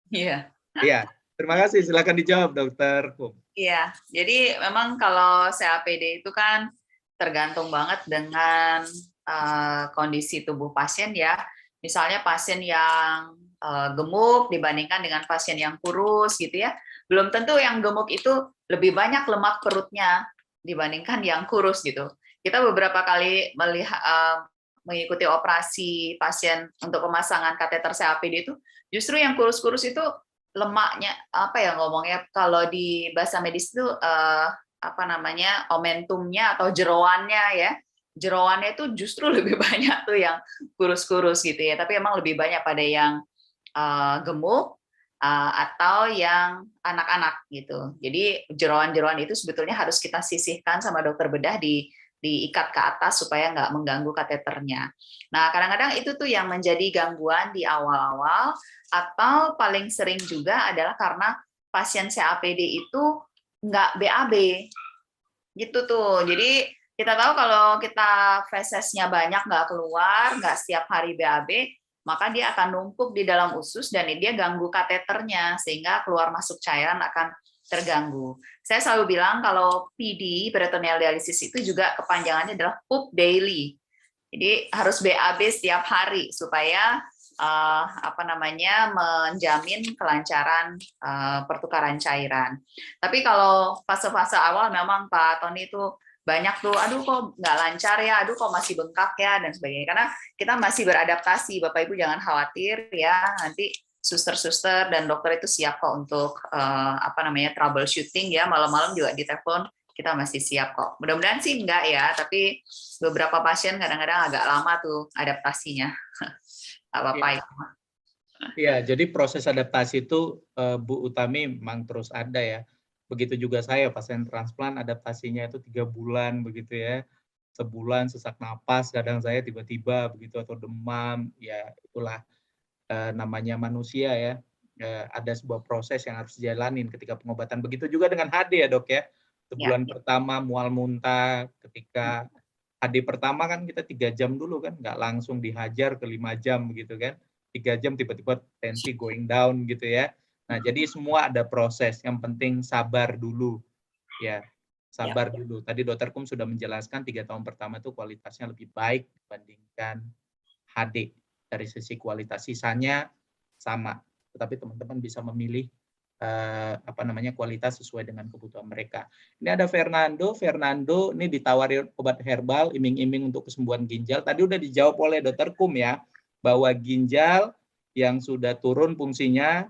Speaker 2: Iya.
Speaker 1: Iya, terima kasih. Silakan dijawab, Dokter Kum.
Speaker 2: Iya, jadi memang kalau CAPD itu kan tergantung banget dengan kondisi tubuh pasien ya. Misalnya pasien yang gemuk dibandingkan dengan pasien yang kurus gitu ya. Belum tentu yang gemuk itu lebih banyak lemak perutnya dibandingkan yang kurus gitu. Kita beberapa kali mengikuti operasi pasien untuk pemasangan kateter CAPD itu, justru yang kurus-kurus itu lemaknya apa ya ngomongnya kalau di bahasa medis itu apa namanya omentumnya atau jeroannya itu justru lebih banyak tuh yang kurus-kurus gitu ya, tapi emang lebih banyak pada yang gemuk atau yang anak-anak gitu. Jadi jeroan-jeroan itu sebetulnya harus kita sisihkan sama dokter bedah diikat ke atas supaya nggak mengganggu kateternya. Nah, kadang-kadang itu tuh yang menjadi gangguan di awal-awal, atau paling sering juga adalah karena pasien CAPD itu nggak BAB. Gitu tuh. Jadi kita tahu kalau kita fesesnya banyak nggak keluar, nggak setiap hari BAB, maka dia akan numpuk di dalam usus dan dia ganggu kateternya sehingga keluar masuk cairan akan terganggu. Saya selalu bilang kalau PD, peritoneal dialisis itu juga kepanjangannya adalah poop daily. Jadi harus BAB setiap hari supaya menjamin kelancaran pertukaran cairan. Tapi kalau fase-fase awal memang Pak Tony itu banyak tuh, aduh kok nggak lancar ya, aduh kok masih bengkak ya dan sebagainya. Karena kita masih beradaptasi, Bapak Ibu jangan khawatir ya, nanti suster-suster dan dokter itu siap kok untuk troubleshooting ya, malam-malam juga ditelepon, kita masih siap kok. Mudah-mudahan sih enggak ya, tapi beberapa pasien kadang-kadang agak lama tuh adaptasinya. Apa-apa itu.
Speaker 1: Iya, jadi proses adaptasi itu Bu Utami memang terus ada ya. Begitu juga saya pasien transplant adaptasinya itu 3 bulan begitu ya. Sebulan sesak napas kadang saya tiba-tiba begitu atau demam, ya itulah namanya manusia ya. Ada sebuah proses yang harus dijalanin ketika pengobatan. Begitu juga dengan HD ya Dok ya. Sebulan pertama mual muntah, ketika HD pertama kan kita 3 jam dulu kan, nggak langsung dihajar ke 5 jam begitu kan. 3 jam tiba-tiba tensi going down gitu ya. Nah, jadi semua ada proses. Yang penting sabar dulu. Ya, sabar dulu. Tadi Dr. Kum sudah menjelaskan 3 tahun pertama itu kualitasnya lebih baik dibandingkan HD. Dari sisi kualitas sisanya sama. Tetapi teman-teman bisa memilih kualitas sesuai dengan kebutuhan mereka. Ini ada Fernando ini ditawari obat herbal iming-iming untuk kesembuhan ginjal. Tadi udah dijawab oleh Dr. Kum ya, bahwa ginjal yang sudah turun fungsinya,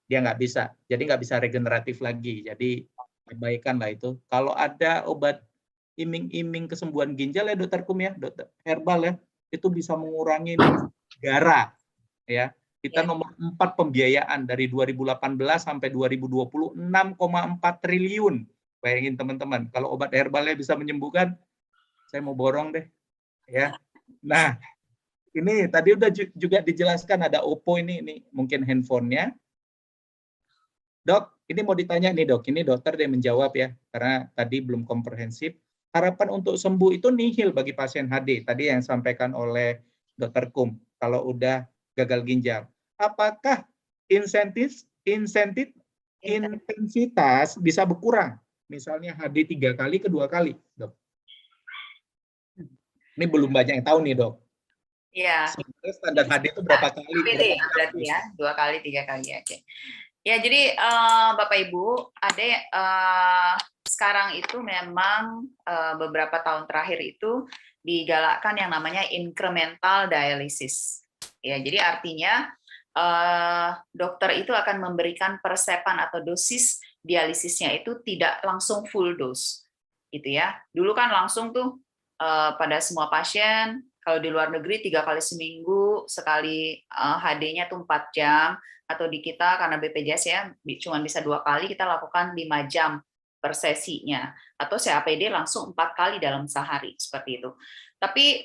Speaker 1: dia nggak bisa. Jadi nggak bisa regeneratif lagi. Jadi abaikan lah itu. Kalau ada obat iming-iming kesembuhan ginjal ya dokter Kum ya, dokter herbal ya, itu bisa mengurangi negara ya. Kita nomor 4 pembiayaan dari 2018 sampai 2020 6,4 triliun. Bayangin teman-teman, kalau obat herbalnya bisa menyembuhkan, saya mau borong deh ya. Nah, ini tadi udah juga dijelaskan ada Oppo ini mungkin handphonenya. Dok, ini mau ditanya nih dok, ini dokter dia menjawab ya, karena tadi belum komprehensif. Harapan untuk sembuh itu nihil bagi pasien HD, tadi yang disampaikan oleh dokter Kum, kalau udah gagal ginjal. Apakah intensitas bisa berkurang? Misalnya HD 3 kali ke 2 kali, dok. Ini belum banyak yang tahu nih dok.
Speaker 2: Ya.
Speaker 1: Standar HD itu berapa kali?
Speaker 2: Berarti ya, 2 kali, 3 kali ya. Oke. Ya, jadi Bapak Ibu, ada sekarang itu memang beberapa tahun terakhir itu digalakkan yang namanya incremental dialysis. Ya, jadi artinya dokter itu akan memberikan persepan atau dosis dialisisnya itu tidak langsung full dose, gitu ya. Dulu kan langsung tuh pada semua pasien, kalau di luar negeri 3 kali seminggu, sekali HD-nya tuh 4 jam, atau di kita karena BPJS ya cuma bisa 2 kali, kita lakukan 5 jam per sesinya, atau CAPD langsung 4 kali dalam sehari, seperti itu. Tapi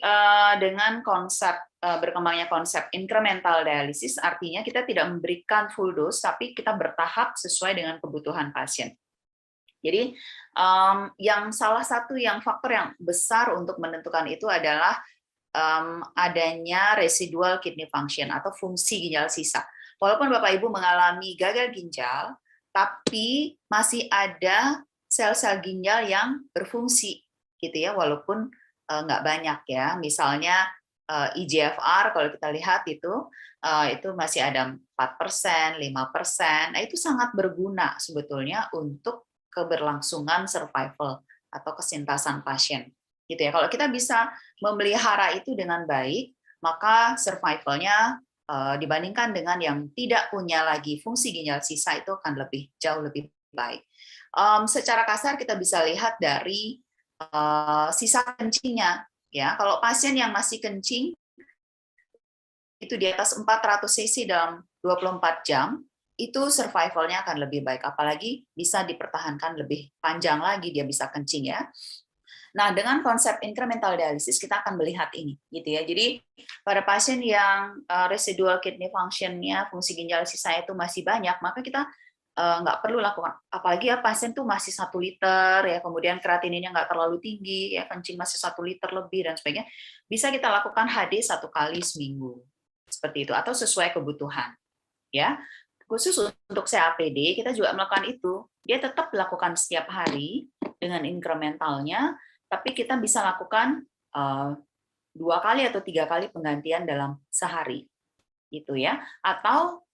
Speaker 2: dengan konsep berkembangnya konsep incremental dialysis, artinya kita tidak memberikan full dose, tapi kita bertahap sesuai dengan kebutuhan pasien. Jadi yang salah satu faktor yang besar untuk menentukan itu adalah adanya residual kidney function atau fungsi ginjal sisa. Walaupun Bapak Ibu mengalami gagal ginjal, tapi masih ada sel-sel ginjal yang berfungsi, gitu ya, walaupun nggak banyak ya. Misalnya eGFR kalau kita lihat itu masih ada 4%, 5%. Nah, itu sangat berguna sebetulnya untuk keberlangsungan survival atau kesintasan pasien. Gitu ya. Kalau kita bisa memelihara itu dengan baik, maka survivalnya dibandingkan dengan yang tidak punya lagi fungsi ginjal sisa itu akan jauh lebih baik. Secara kasar kita bisa lihat dari sisa kencingnya, ya. Kalau pasien yang masih kencing itu di atas 400 cc dalam 24 jam, itu survivalnya akan lebih baik, apalagi bisa dipertahankan lebih panjang lagi dia bisa kencing ya. Nah, dengan konsep incremental dialysis kita akan melihat ini, gitu ya. Jadi pada pasien yang residual kidney function-nya, fungsi ginjal sisa itu masih banyak, maka kita nggak perlu lakukan. Apalagi ya pasien tuh masih 1 liter, ya kemudian kreatininnya nggak terlalu tinggi, ya kencing masih 1 liter lebih dan sebagainya, bisa kita lakukan HD 1 kali seminggu, seperti itu, atau sesuai kebutuhan, ya. Khusus untuk CAPD kita juga melakukan itu. Dia tetap dilakukan setiap hari dengan incrementalnya, tapi kita bisa lakukan 2 kali atau 3 kali penggantian dalam sehari, gitu ya. Atau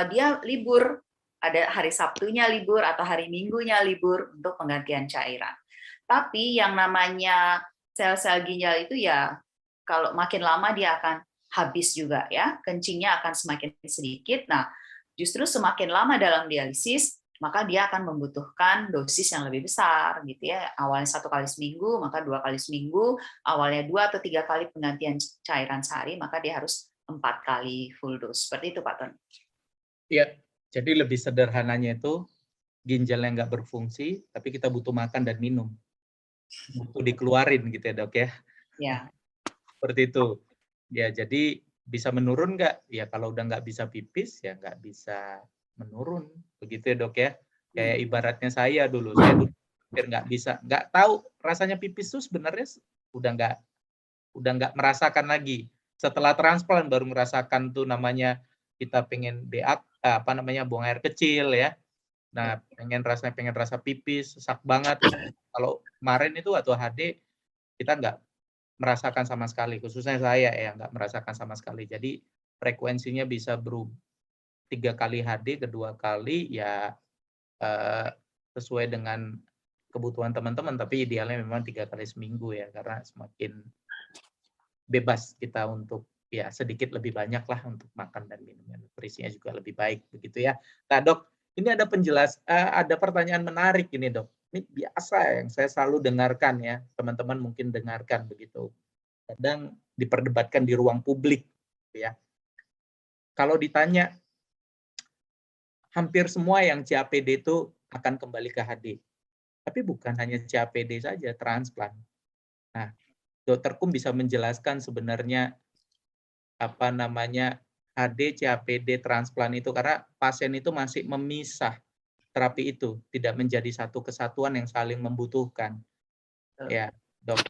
Speaker 2: dia libur, ada hari Sabtunya libur atau hari Minggunya libur untuk penggantian cairan. Tapi yang namanya sel-sel ginjal itu ya kalau makin lama dia akan habis juga ya, kencingnya akan semakin sedikit. Nah, justru semakin lama dalam dialisis, maka dia akan membutuhkan dosis yang lebih besar, gitu ya. Awalnya 1 kali seminggu, maka 2 kali seminggu. Awalnya 2 atau 3 kali penggantian cairan sehari, maka dia harus 4 kali full dose. Seperti itu, Pak Ton.
Speaker 1: Iya, jadi lebih sederhananya itu ginjalnya nggak berfungsi, tapi kita butuh makan dan minum, butuh dikeluarin gitu ya dok ya.
Speaker 2: Ya.
Speaker 1: Seperti itu. Ya, jadi bisa menurun nggak? Ya kalau udah nggak bisa pipis, ya nggak bisa menurun. Begitu ya dok ya. Kayak ibaratnya saya dulu hampir nggak bisa, nggak tahu rasanya pipis tuh sebenarnya udah nggak merasakan lagi. Setelah transplant baru merasakan tuh namanya kita pengen buang air kecil ya. Nah, pengen rasa pipis, sesak banget. Kalau kemarin itu waktu HD kita nggak merasakan sama sekali, khususnya saya ya nggak merasakan sama sekali. Jadi frekuensinya bisa berubah 3 kali HD, kedua kali ya sesuai dengan kebutuhan teman-teman, tapi idealnya memang 3 kali seminggu ya, karena semakin bebas kita untuk ya sedikit lebih banyak lah untuk makan dan minum, nutrisinya juga lebih baik begitu ya. Nah dok, ini ada pertanyaan menarik ini dok. Ini biasa yang saya selalu dengarkan ya, teman-teman mungkin dengarkan begitu. Kadang diperdebatkan di ruang publik, ya. Kalau ditanya, hampir semua yang CAPD itu akan kembali ke HD. Tapi bukan hanya CAPD saja, transplant. Nah, Dokter Kum bisa menjelaskan sebenarnya apa namanya HD, CAPD, transplant itu karena pasien itu masih memisah terapi itu, tidak menjadi satu kesatuan yang saling membutuhkan. Ya, Dok.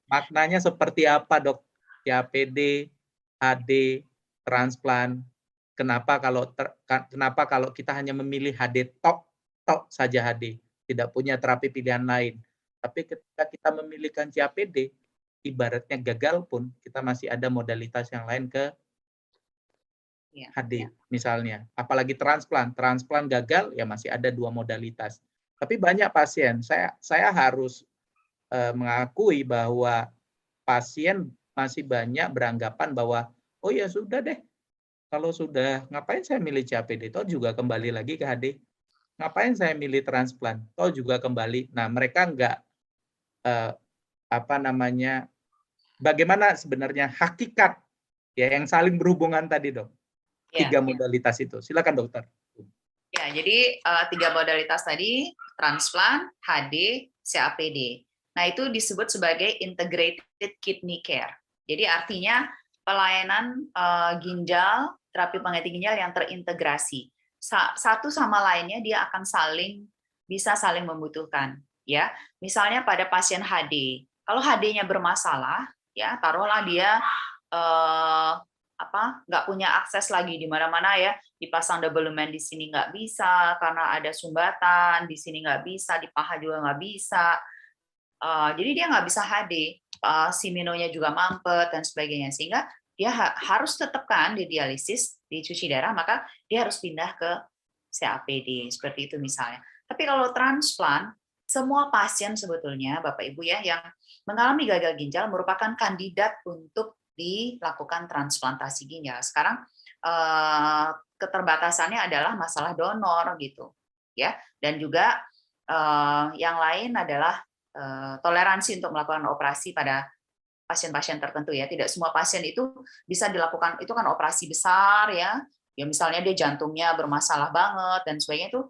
Speaker 1: Maknanya seperti apa, Dok? CAPD, HD, transplant. Kenapa kalau kita hanya memilih HD tok saja HD, tidak punya terapi pilihan lain. Tapi ketika kita memilihkan CAPD, ibaratnya gagal pun kita masih ada modalitas yang lain ke HD misalnya. Apalagi transplant gagal ya masih ada 2 modalitas. Tapi banyak pasien, saya harus mengakui bahwa pasien masih banyak beranggapan bahwa oh ya sudah deh, kalau sudah ngapain saya milih CAPD, toh juga kembali lagi ke HD. Ngapain saya milih transplant, toh juga kembali. Nah, mereka enggak bagaimana sebenarnya hakikat ya yang saling berhubungan tadi, Dok. 3 modalitas itu. Silakan dokter.
Speaker 2: Ya, jadi 3 modalitas tadi, transplant, HD, CAPD. Nah, itu disebut sebagai integrated kidney care. Jadi artinya pelayanan ginjal, terapi pengganti ginjal yang terintegrasi. Satu sama lainnya dia akan bisa saling membutuhkan. Ya, misalnya pada pasien HD, kalau HD-nya bermasalah, ya taruhlah dia nggak punya akses lagi di mana-mana ya, dipasang double lumen di sini nggak bisa karena ada sumbatan, di sini nggak bisa, di paha juga nggak bisa. Jadi dia nggak bisa HD, siminonya juga mampet dan sebagainya, sehingga dia harus tetap kan di dialisis, dicuci darah, maka dia harus pindah ke CAPD seperti itu misalnya. Tapi kalau transplant, semua pasien sebetulnya Bapak Ibu ya yang mengalami gagal ginjal merupakan kandidat untuk dilakukan transplantasi ginjal. Sekarang keterbatasannya adalah masalah donor gitu, ya. Dan juga yang lain adalah toleransi untuk melakukan operasi pada pasien-pasien tertentu ya. Tidak semua pasien itu bisa dilakukan, itu kan operasi besar ya. Ya misalnya dia jantungnya bermasalah banget dan sebagainya itu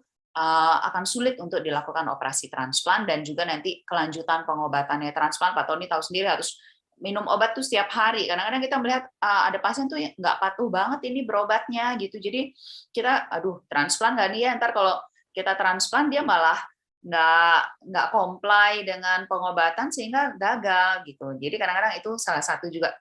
Speaker 2: akan sulit untuk dilakukan operasi transplant dan juga nanti kelanjutan pengobatannya transplant. Pak Tony tahu sendiri harus minum obat tuh setiap hari. Kadang-kadang kita melihat ada pasien tuh nggak patuh banget ini berobatnya gitu. Jadi kita, aduh transplant nggak nih ya, ntar kalau kita transplant dia malah nggak comply dengan pengobatan sehingga gagal gitu. Jadi kadang-kadang itu salah satu juga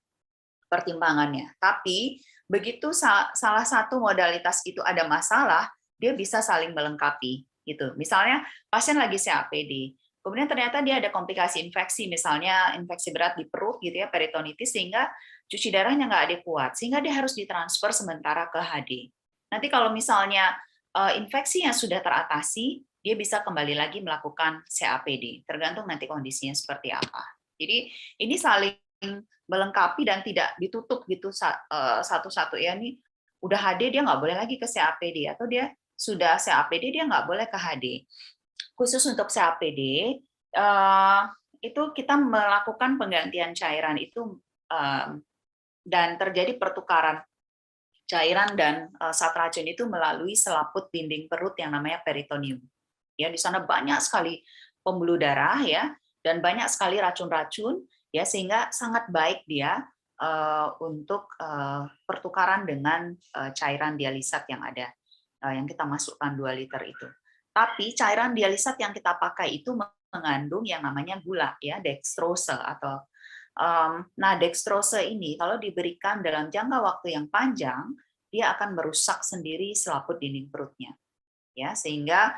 Speaker 2: pertimbangannya. Tapi begitu salah satu modalitas itu ada masalah, dia bisa saling melengkapi gitu. Misalnya pasien lagi CAPD, kemudian ternyata dia ada komplikasi infeksi, misalnya infeksi berat di perut gitu ya, peritonitis, sehingga cuci darahnya nggak adekuat, sehingga dia harus ditransfer sementara ke HD. Nanti kalau misalnya infeksinya sudah teratasi, dia bisa kembali lagi melakukan CAPD, tergantung nanti kondisinya seperti apa. Jadi ini saling melengkapi dan tidak ditutup gitu satu-satu ya, nih udah HD dia nggak boleh lagi ke CAPD, atau dia sudah CAPD dia nggak boleh ke HD. Khusus untuk CAPD itu kita melakukan penggantian cairan itu dan terjadi pertukaran cairan dan zat racun itu melalui selaput dinding perut yang namanya peritoneum. Ya, di sana banyak sekali pembuluh darah ya, dan banyak sekali racun-racun ya, sehingga sangat baik dia untuk pertukaran dengan cairan dialisat yang ada, yang kita masukkan 2 liter itu. Tapi cairan dialisat yang kita pakai itu mengandung yang namanya gula ya, dextrose atau nah dextrose ini kalau diberikan dalam jangka waktu yang panjang, dia akan merusak sendiri selaput dinding perutnya. Ya, sehingga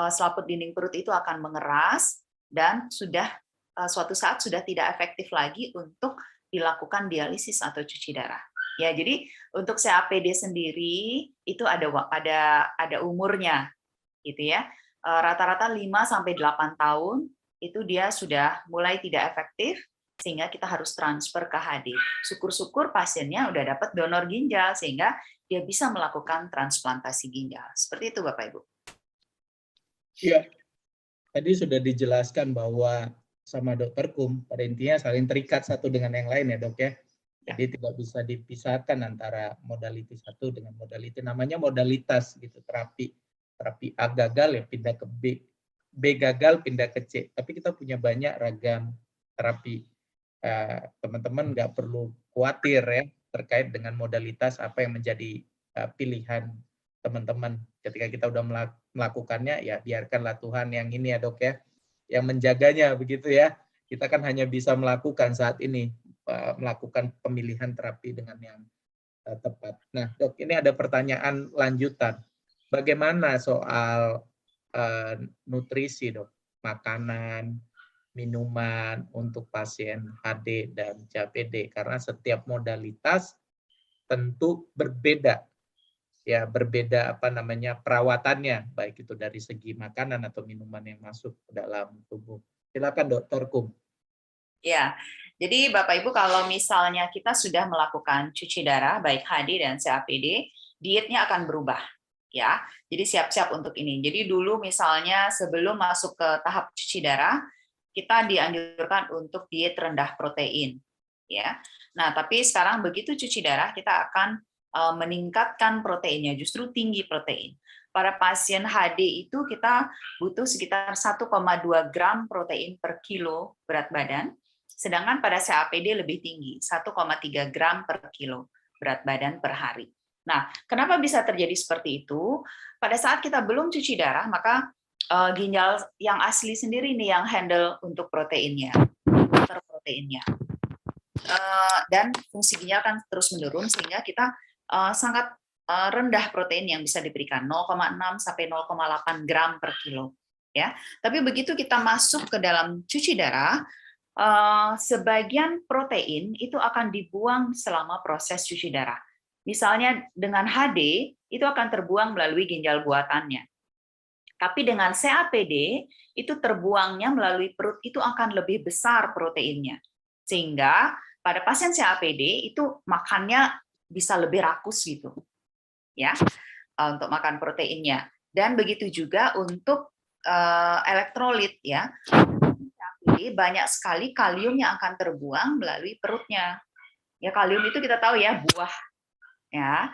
Speaker 2: selaput dinding perut itu akan mengeras dan suatu saat sudah tidak efektif lagi untuk dilakukan dialisis atau cuci darah. Ya, jadi untuk CAPD sendiri itu ada umurnya gitu ya. Rata-rata 5 sampai 8 tahun itu dia sudah mulai tidak efektif sehingga kita harus transfer ke HD. Syukur-syukur pasiennya udah dapat donor ginjal, sehingga dia bisa melakukan transplantasi ginjal. Seperti itu Bapak Ibu.
Speaker 1: Iya, tadi sudah dijelaskan bahwa sama Dr. Kum, pada intinya saling terikat satu dengan yang lain ya dok ya. Jadi tidak bisa dipisahkan antara modaliti satu dengan modaliti, namanya modalitas gitu, terapi A gagal ya pindah ke B, B gagal pindah ke C. Tapi kita punya banyak ragam terapi. Teman-teman nggak perlu khawatir ya terkait dengan modalitas apa yang menjadi pilihan teman-teman. Ketika kita udah melakukannya, ya biarkanlah Tuhan yang ini ya dok ya, yang menjaganya begitu ya. Kita kan hanya bisa melakukan saat ini, melakukan pemilihan terapi dengan yang tepat. Nah dok, ini ada pertanyaan lanjutan. Bagaimana soal nutrisi dok, makanan, minuman untuk pasien HD dan CAPD, karena setiap modalitas tentu berbeda ya, berbeda apa namanya perawatannya, baik itu dari segi makanan atau minuman yang masuk ke dalam tubuh. Silakan Dr. Kum.
Speaker 2: Ya, jadi Bapak Ibu kalau misalnya kita sudah melakukan cuci darah baik HD dan CAPD, dietnya akan berubah ya. Jadi siap-siap untuk ini. Jadi dulu misalnya sebelum masuk ke tahap cuci darah, kita dianjurkan untuk diet rendah protein ya. Nah, tapi sekarang begitu cuci darah kita akan meningkatkan proteinnya, justru tinggi protein. Para pasien HD itu kita butuh sekitar 1,2 gram protein per kilo berat badan. Sedangkan pada CAPD lebih tinggi, 1,3 gram per kilo berat badan per hari. Nah, kenapa bisa terjadi seperti itu? Pada saat kita belum cuci darah, maka ginjal yang asli sendiri nih yang handle untuk proteinnya, proteinnya. Dan fungsi ginjal akan terus menurun, sehingga kita sangat rendah protein yang bisa diberikan, 0,6 sampai 0,8 gram per kilo. Ya, tapi begitu kita masuk ke dalam cuci darah, sebagian protein itu akan dibuang selama proses cuci darah. Misalnya dengan HD itu akan terbuang melalui ginjal buatannya. Tapi dengan CAPD itu terbuangnya melalui perut, itu akan lebih besar proteinnya. Sehingga pada pasien CAPD itu makannya bisa lebih rakus gitu. Ya, untuk makan proteinnya. Dan begitu juga untuk elektrolit ya. Jadi banyak sekali kalium yang akan terbuang melalui perutnya. Ya, kalium itu kita tahu ya buah. Ya.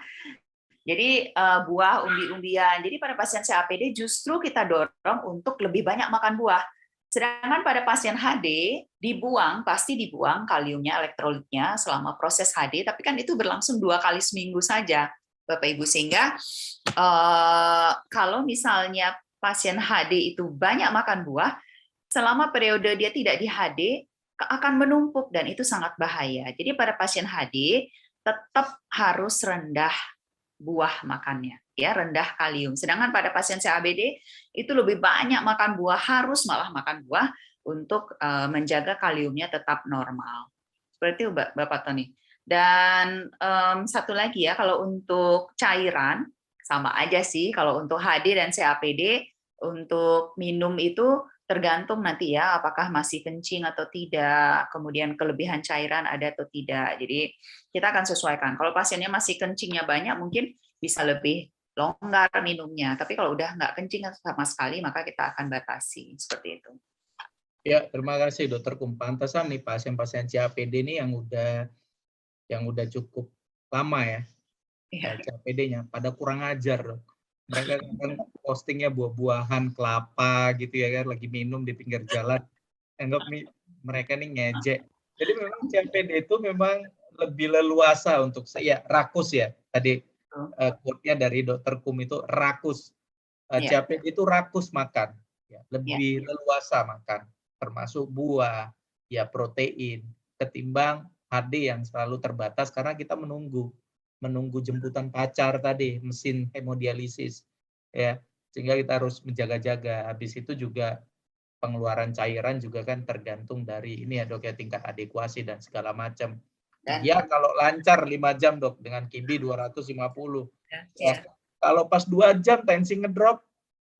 Speaker 2: Jadi buah, umbi-umbian. Jadi pada pasien CAPD justru kita dorong untuk lebih banyak makan buah. Sedangkan pada pasien HD dibuang, pasti dibuang kaliumnya, elektrolitnya selama proses HD. Tapi kan itu berlangsung 2 kali seminggu saja, Bapak Ibu. Sehingga kalau misalnya pasien HD itu banyak makan buah, selama periode dia tidak di HD akan menumpuk dan itu sangat bahaya. Jadi pada pasien HD tetap harus rendah buah makannya, ya, rendah kalium. Sedangkan pada pasien CAPD itu lebih banyak makan buah, harus malah makan buah untuk menjaga kaliumnya tetap normal. Seperti itu Bapak Tony. Dan satu lagi ya, kalau untuk cairan sama aja sih. Kalau untuk HD dan CAPD untuk minum itu tergantung nanti ya, apakah masih kencing atau tidak, kemudian kelebihan cairan ada atau tidak. Jadi kita akan sesuaikan. Kalau pasiennya masih kencingnya banyak, mungkin bisa lebih longgar minumnya. Tapi kalau udah nggak kencing sama sekali, maka kita akan batasi seperti itu.
Speaker 1: Ya, terima kasih Dokter Kum. Pantesan nih pasien-pasien CAPD ini yang udah cukup lama ya, CAPD-nya pada kurang ajar loh. Mereka kan postingnya buah-buahan, kelapa gitu ya kan, lagi minum di pinggir jalan. Anggap nih mereka nih ngejek. Jadi memang CAPD itu memang lebih leluasa untuk saya, rakus ya. Tadi quote-nya dari Dr. Kum itu rakus. CAPD itu rakus makan, ya, lebih leluasa makan, termasuk buah, ya protein, ketimbang HD yang selalu terbatas karena kita menunggu jemputan pacar tadi, mesin hemodialisis, ya, sehingga kita harus menjaga-jaga. Habis itu juga pengeluaran cairan juga kan tergantung dari ini ya dok ya, tingkat adekuasi dan segala macam. Ya kalau lancar 5 jam dok dengan KIBI 250. Ya. Kalau pas 2 jam tensi ngedrop,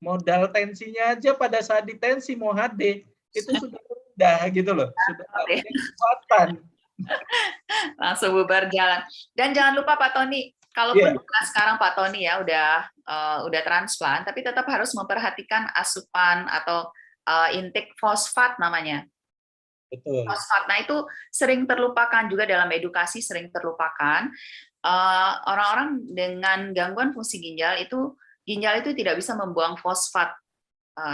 Speaker 1: modal tensinya aja pada saat ditensi mau HD itu sudah sudah gitu loh, sudah nggak punya kekuatan.
Speaker 2: Langsung bubar jalan. Dan jangan lupa Pak Tony, kalaupun sekarang Pak Tony ya udah transplant, tapi tetap harus memperhatikan asupan atau intake fosfat namanya.
Speaker 1: Betul.
Speaker 2: Fosfat. Nah itu sering terlupakan juga dalam edukasi, sering terlupakan. Orang-orang dengan gangguan fungsi ginjal itu tidak bisa membuang fosfat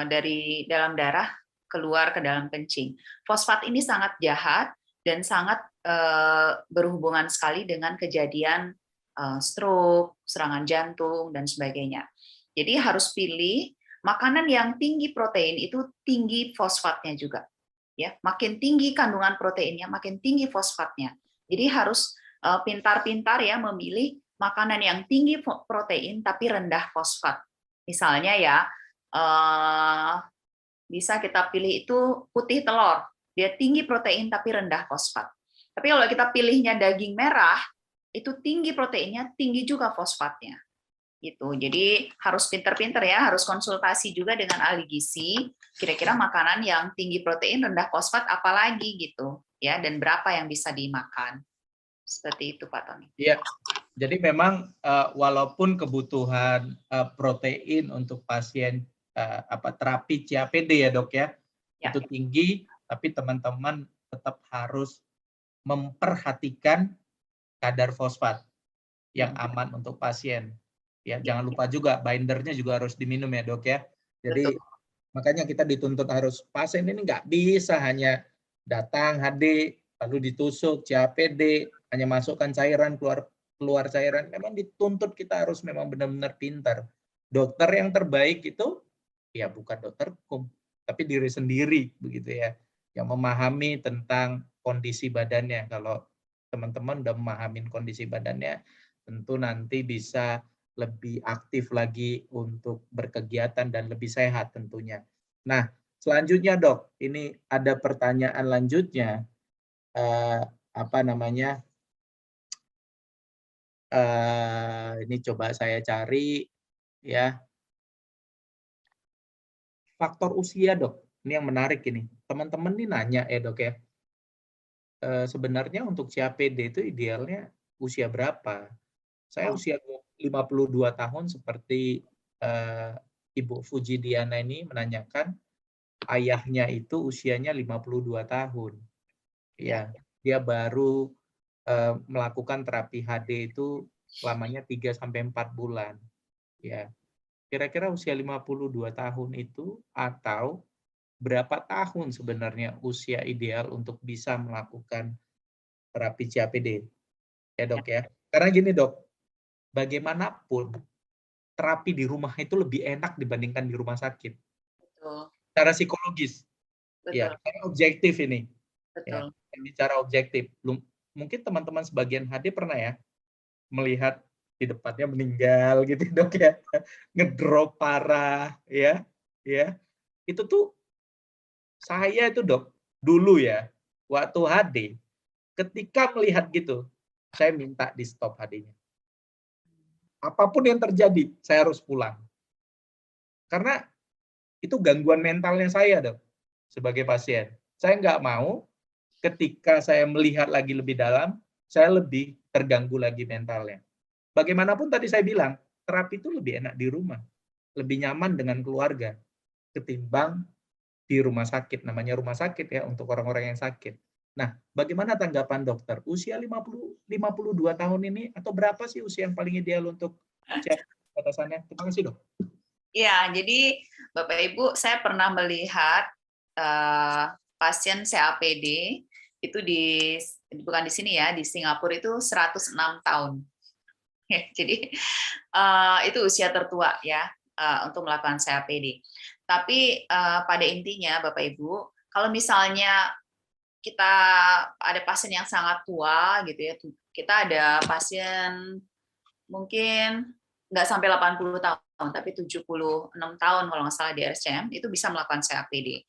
Speaker 2: dari dalam darah keluar ke dalam kencing. Fosfat ini sangat jahat dan sangat berhubungan sekali dengan kejadian stroke, serangan jantung, dan sebagainya. Jadi harus pilih makanan yang tinggi protein itu tinggi fosfatnya juga. Ya, makin tinggi kandungan proteinnya, makin tinggi fosfatnya. Jadi harus pintar-pintar ya memilih makanan yang tinggi protein tapi rendah fosfat. Misalnya ya, bisa kita pilih itu putih telur. Dia tinggi protein tapi rendah fosfat. Tapi kalau kita pilihnya daging merah, itu tinggi proteinnya, tinggi juga fosfatnya. Gitu. Jadi harus pinter-pinter ya, harus konsultasi juga dengan ahli gizi. Kira-kira makanan yang tinggi protein, rendah fosfat apalagi gitu, ya, dan berapa yang bisa dimakan. Seperti itu Pak Tony.
Speaker 1: Iya. Jadi memang walaupun kebutuhan protein untuk pasien terapi CAPD ya dok ya, itu tinggi, tapi teman-teman tetap harus memperhatikan kadar fosfat yang aman untuk pasien. Ya, jangan lupa juga bindernya juga harus diminum ya dok ya. Jadi makanya kita dituntut harus pasien ini nggak bisa hanya datang HD lalu ditusuk CAPD, hanya masukkan cairan keluar cairan. Memang dituntut kita harus memang benar-benar pintar. Dokter yang terbaik itu ya bukan dokter hukum, tapi diri sendiri begitu ya, yang memahami tentang kondisi badannya. Kalau teman-teman udah memahami kondisi badannya, tentu nanti bisa lebih aktif lagi untuk berkegiatan dan lebih sehat tentunya. Nah, selanjutnya dok, ini ada pertanyaan lanjutnya, ini coba saya cari ya. Faktor usia dok, ini yang menarik ini. Teman-teman ini nanya ya dok ya, sebenarnya untuk CAPD itu idealnya usia berapa? Saya usia 52 tahun seperti Ibu Fujidiana ini menanyakan, ayahnya itu usianya 52 tahun. Ya, dia baru melakukan terapi HD itu lamanya 3 sampai 4 bulan. Ya. Kira-kira usia 52 tahun itu atau berapa tahun sebenarnya usia ideal untuk bisa melakukan terapi CAPD? Ya, Dok ya. Karena gini, Dok, bagaimanapun terapi di rumah itu lebih enak dibandingkan di rumah sakit.
Speaker 2: Betul.
Speaker 1: Secara psikologis.
Speaker 2: Betul.
Speaker 1: Ya, secara objektif ini.
Speaker 2: Betul.
Speaker 1: Ya, bicara objektif. Mungkin teman-teman sebagian HD pernah ya melihat di depannya meninggal gitu, Dok ya. Ngedrop parah ya. Ya. Itu tuh saya itu, Dok, dulu ya, waktu HD, ketika melihat gitu, saya minta di stop HD-nya. Apapun yang terjadi, saya harus pulang. Karena itu gangguan mentalnya saya, Dok, sebagai pasien. Saya nggak mau ketika saya melihat lagi lebih dalam, saya lebih terganggu lagi mentalnya. Bagaimanapun tadi saya bilang, terapi itu lebih enak di rumah, lebih nyaman dengan keluarga, ketimbang di rumah sakit. Namanya rumah sakit ya, untuk orang-orang yang sakit. Nah, bagaimana tanggapan dokter? Usia 52 tahun ini, atau berapa sih usia yang paling ideal untuk cek batasannya? Terima kasih, Dok.
Speaker 2: Ya, jadi Bapak Ibu, saya pernah melihat pasien CAPD itu bukan di sini ya, di Singapura itu 106 tahun. Jadi itu usia tertua ya untuk melakukan CAPD. Tapi pada intinya Bapak Ibu, kalau misalnya kita ada pasien yang sangat tua gitu ya, kita ada pasien mungkin nggak sampai 80 tahun, tapi 76 tahun kalau nggak salah di RSCM, itu bisa melakukan CAPD.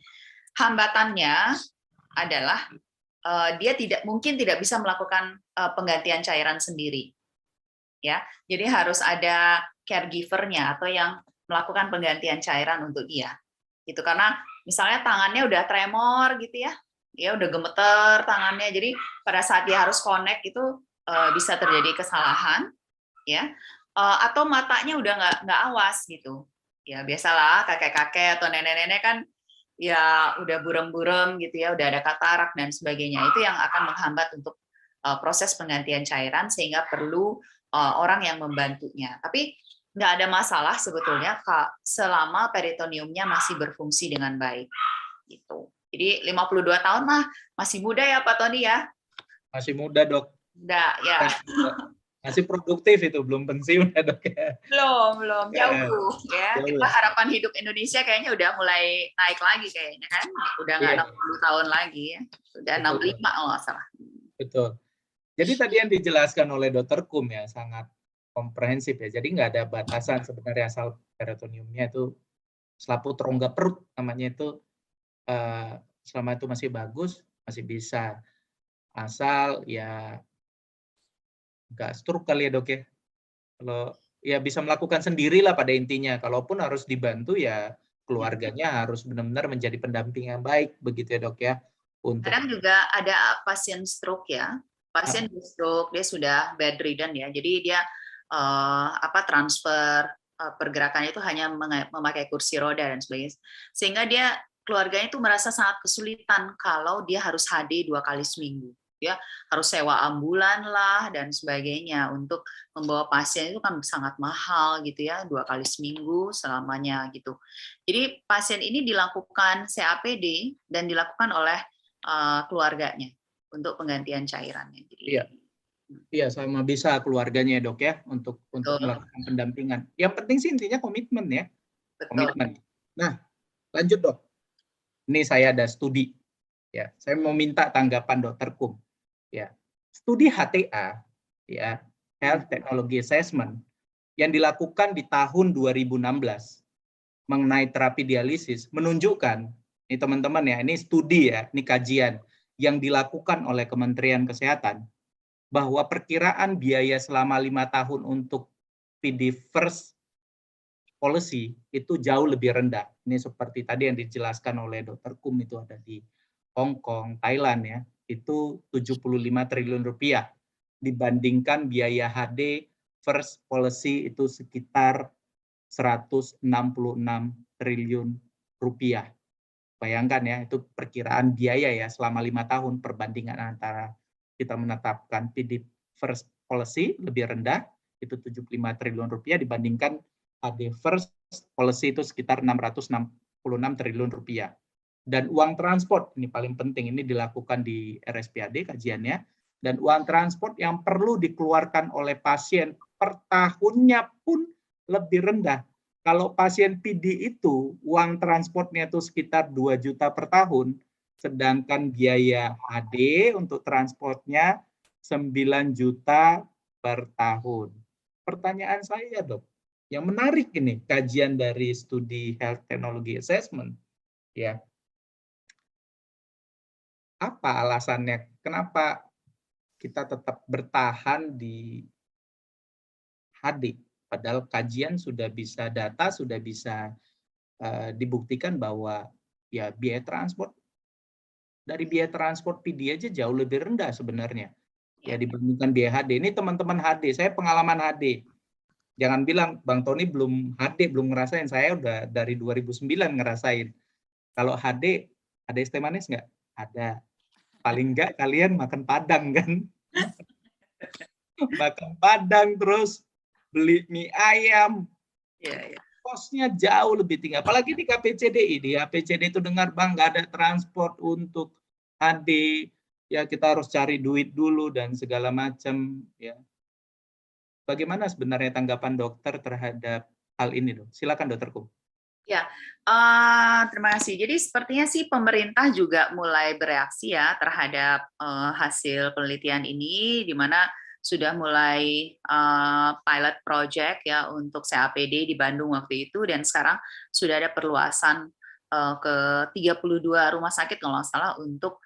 Speaker 2: Hambatannya adalah dia mungkin tidak bisa melakukan penggantian cairan sendiri. Ya, jadi harus ada caregiver-nya atau yang melakukan penggantian cairan untuk dia. Gitu, karena misalnya tangannya udah tremor gitu ya, ya udah gemeter tangannya. Jadi pada saat dia harus connect itu bisa terjadi kesalahan, ya. Atau matanya udah nggak awas gitu. Ya biasalah kakek-kakek atau nenek-nenek kan ya udah burem-burem gitu ya, udah ada katarak dan sebagainya. Itu yang akan menghambat untuk proses penggantian cairan sehingga perlu orang yang membantunya. Tapi nggak ada masalah sebetulnya Kak, selama peritoneumnya masih berfungsi dengan baik gitu. Jadi 52 tahun mah masih muda ya Pak Tony ya?
Speaker 1: Masih muda, Dok.
Speaker 2: Udah ya.
Speaker 1: Masih produktif itu, belum pensiun ya, Dok ya.
Speaker 2: Belum jauh ya.
Speaker 1: Jauh.
Speaker 2: Kita harapan hidup Indonesia kayaknya udah mulai naik lagi kayaknya kan. Udah nggak 60 tahun lagi ya. Sudah 65 kalau nggak salah.
Speaker 1: Betul. Jadi tadi yang dijelaskan oleh Dr. Kum ya sangat komprehensif ya. Jadi nggak ada batasan sebenarnya asal peritoneumnya itu selaput rongga perut namanya itu selama itu masih bagus, masih bisa. Asal ya nggak stroke kali ya Dok ya. Kalau ya bisa melakukan sendirilah pada intinya. Kalaupun harus dibantu ya keluarganya harus benar-benar menjadi pendamping yang baik begitu ya Dok ya. Untuk
Speaker 2: kadang juga ada pasien stroke ya. Pasien stroke dia sudah bedridden ya. Jadi dia transfer pergerakannya itu hanya memakai kursi roda dan sebagainya. Sehingga dia keluarganya itu merasa sangat kesulitan kalau dia harus HD 2 kali seminggu. Ya, harus sewa ambulan lah dan sebagainya untuk membawa pasien itu kan sangat mahal gitu ya, 2 kali seminggu selamanya gitu. Jadi pasien ini dilakukan CAPD dan dilakukan oleh keluarganya untuk penggantian cairannya. Jadi,
Speaker 1: iya sama bisa keluarganya Dok ya untuk melakukan pendampingan. Yang penting sih intinya komitmen ya. Betul. Komitmen. Nah, lanjut Dok. Ini saya ada studi. Ya, saya mau minta tanggapan Dr. Kum. Ya, studi HTA, ya, Health Technology Assessment, yang dilakukan di tahun 2016 mengenai terapi dialisis menunjukkan, ini teman-teman ya, ini studi ya, ini kajian yang dilakukan oleh Kementerian Kesehatan, bahwa perkiraan biaya selama 5 tahun untuk PD First Policy itu jauh lebih rendah. Ini seperti tadi yang dijelaskan oleh Dr. Kum itu ada di Hong Kong, Thailand ya, itu 75 triliun rupiah dibandingkan biaya HD First Policy itu sekitar 166 triliun rupiah. Bayangkan ya, itu perkiraan biaya ya selama 5 tahun perbandingan antara kita menetapkan PD First Policy lebih rendah, itu 75 triliun rupiah dibandingkan HD First Policy itu sekitar 666 triliun rupiah. Dan uang transport, ini paling penting, ini dilakukan di RSPAD kajiannya, dan uang transport yang perlu dikeluarkan oleh pasien per tahunnya pun lebih rendah. Kalau pasien PD itu, uang transportnya itu sekitar 2 juta per tahun, sedangkan biaya HD untuk transportnya 9 juta per tahun. Pertanyaan saya, Dok, yang menarik ini, kajian dari studi Health Technology Assessment, ya, apa alasannya? Kenapa kita tetap bertahan di HD? Padahal kajian sudah bisa, data sudah bisa dibuktikan bahwa ya biaya transport PD aja jauh lebih rendah sebenarnya ya dibandingkan biaya HD. Ini teman-teman HD, saya pengalaman HD. Jangan bilang Bang Tony belum HD, belum ngerasain. Saya udah dari 2009 ngerasain. Kalau HD, ada es teh manis nggak? Ada. Paling nggak kalian makan Padang kan? Makan Padang terus beli mie ayam. Kosnya jauh lebih tinggi. Apalagi di KPCDI. Di KPCDI itu dengar Bang nggak ada transport untuk HD. Ya kita harus cari duit dulu dan segala macam. Ya. Bagaimana sebenarnya tanggapan dokter terhadap hal ini, Dok? Silakan Dokter Kum.
Speaker 2: Ya, terima kasih. Jadi sepertinya sih pemerintah juga mulai bereaksi ya terhadap hasil penelitian ini, di mana sudah mulai pilot project ya untuk CAPD di Bandung waktu itu, dan sekarang sudah ada perluasan ke 32 rumah sakit kalau nggak salah untuk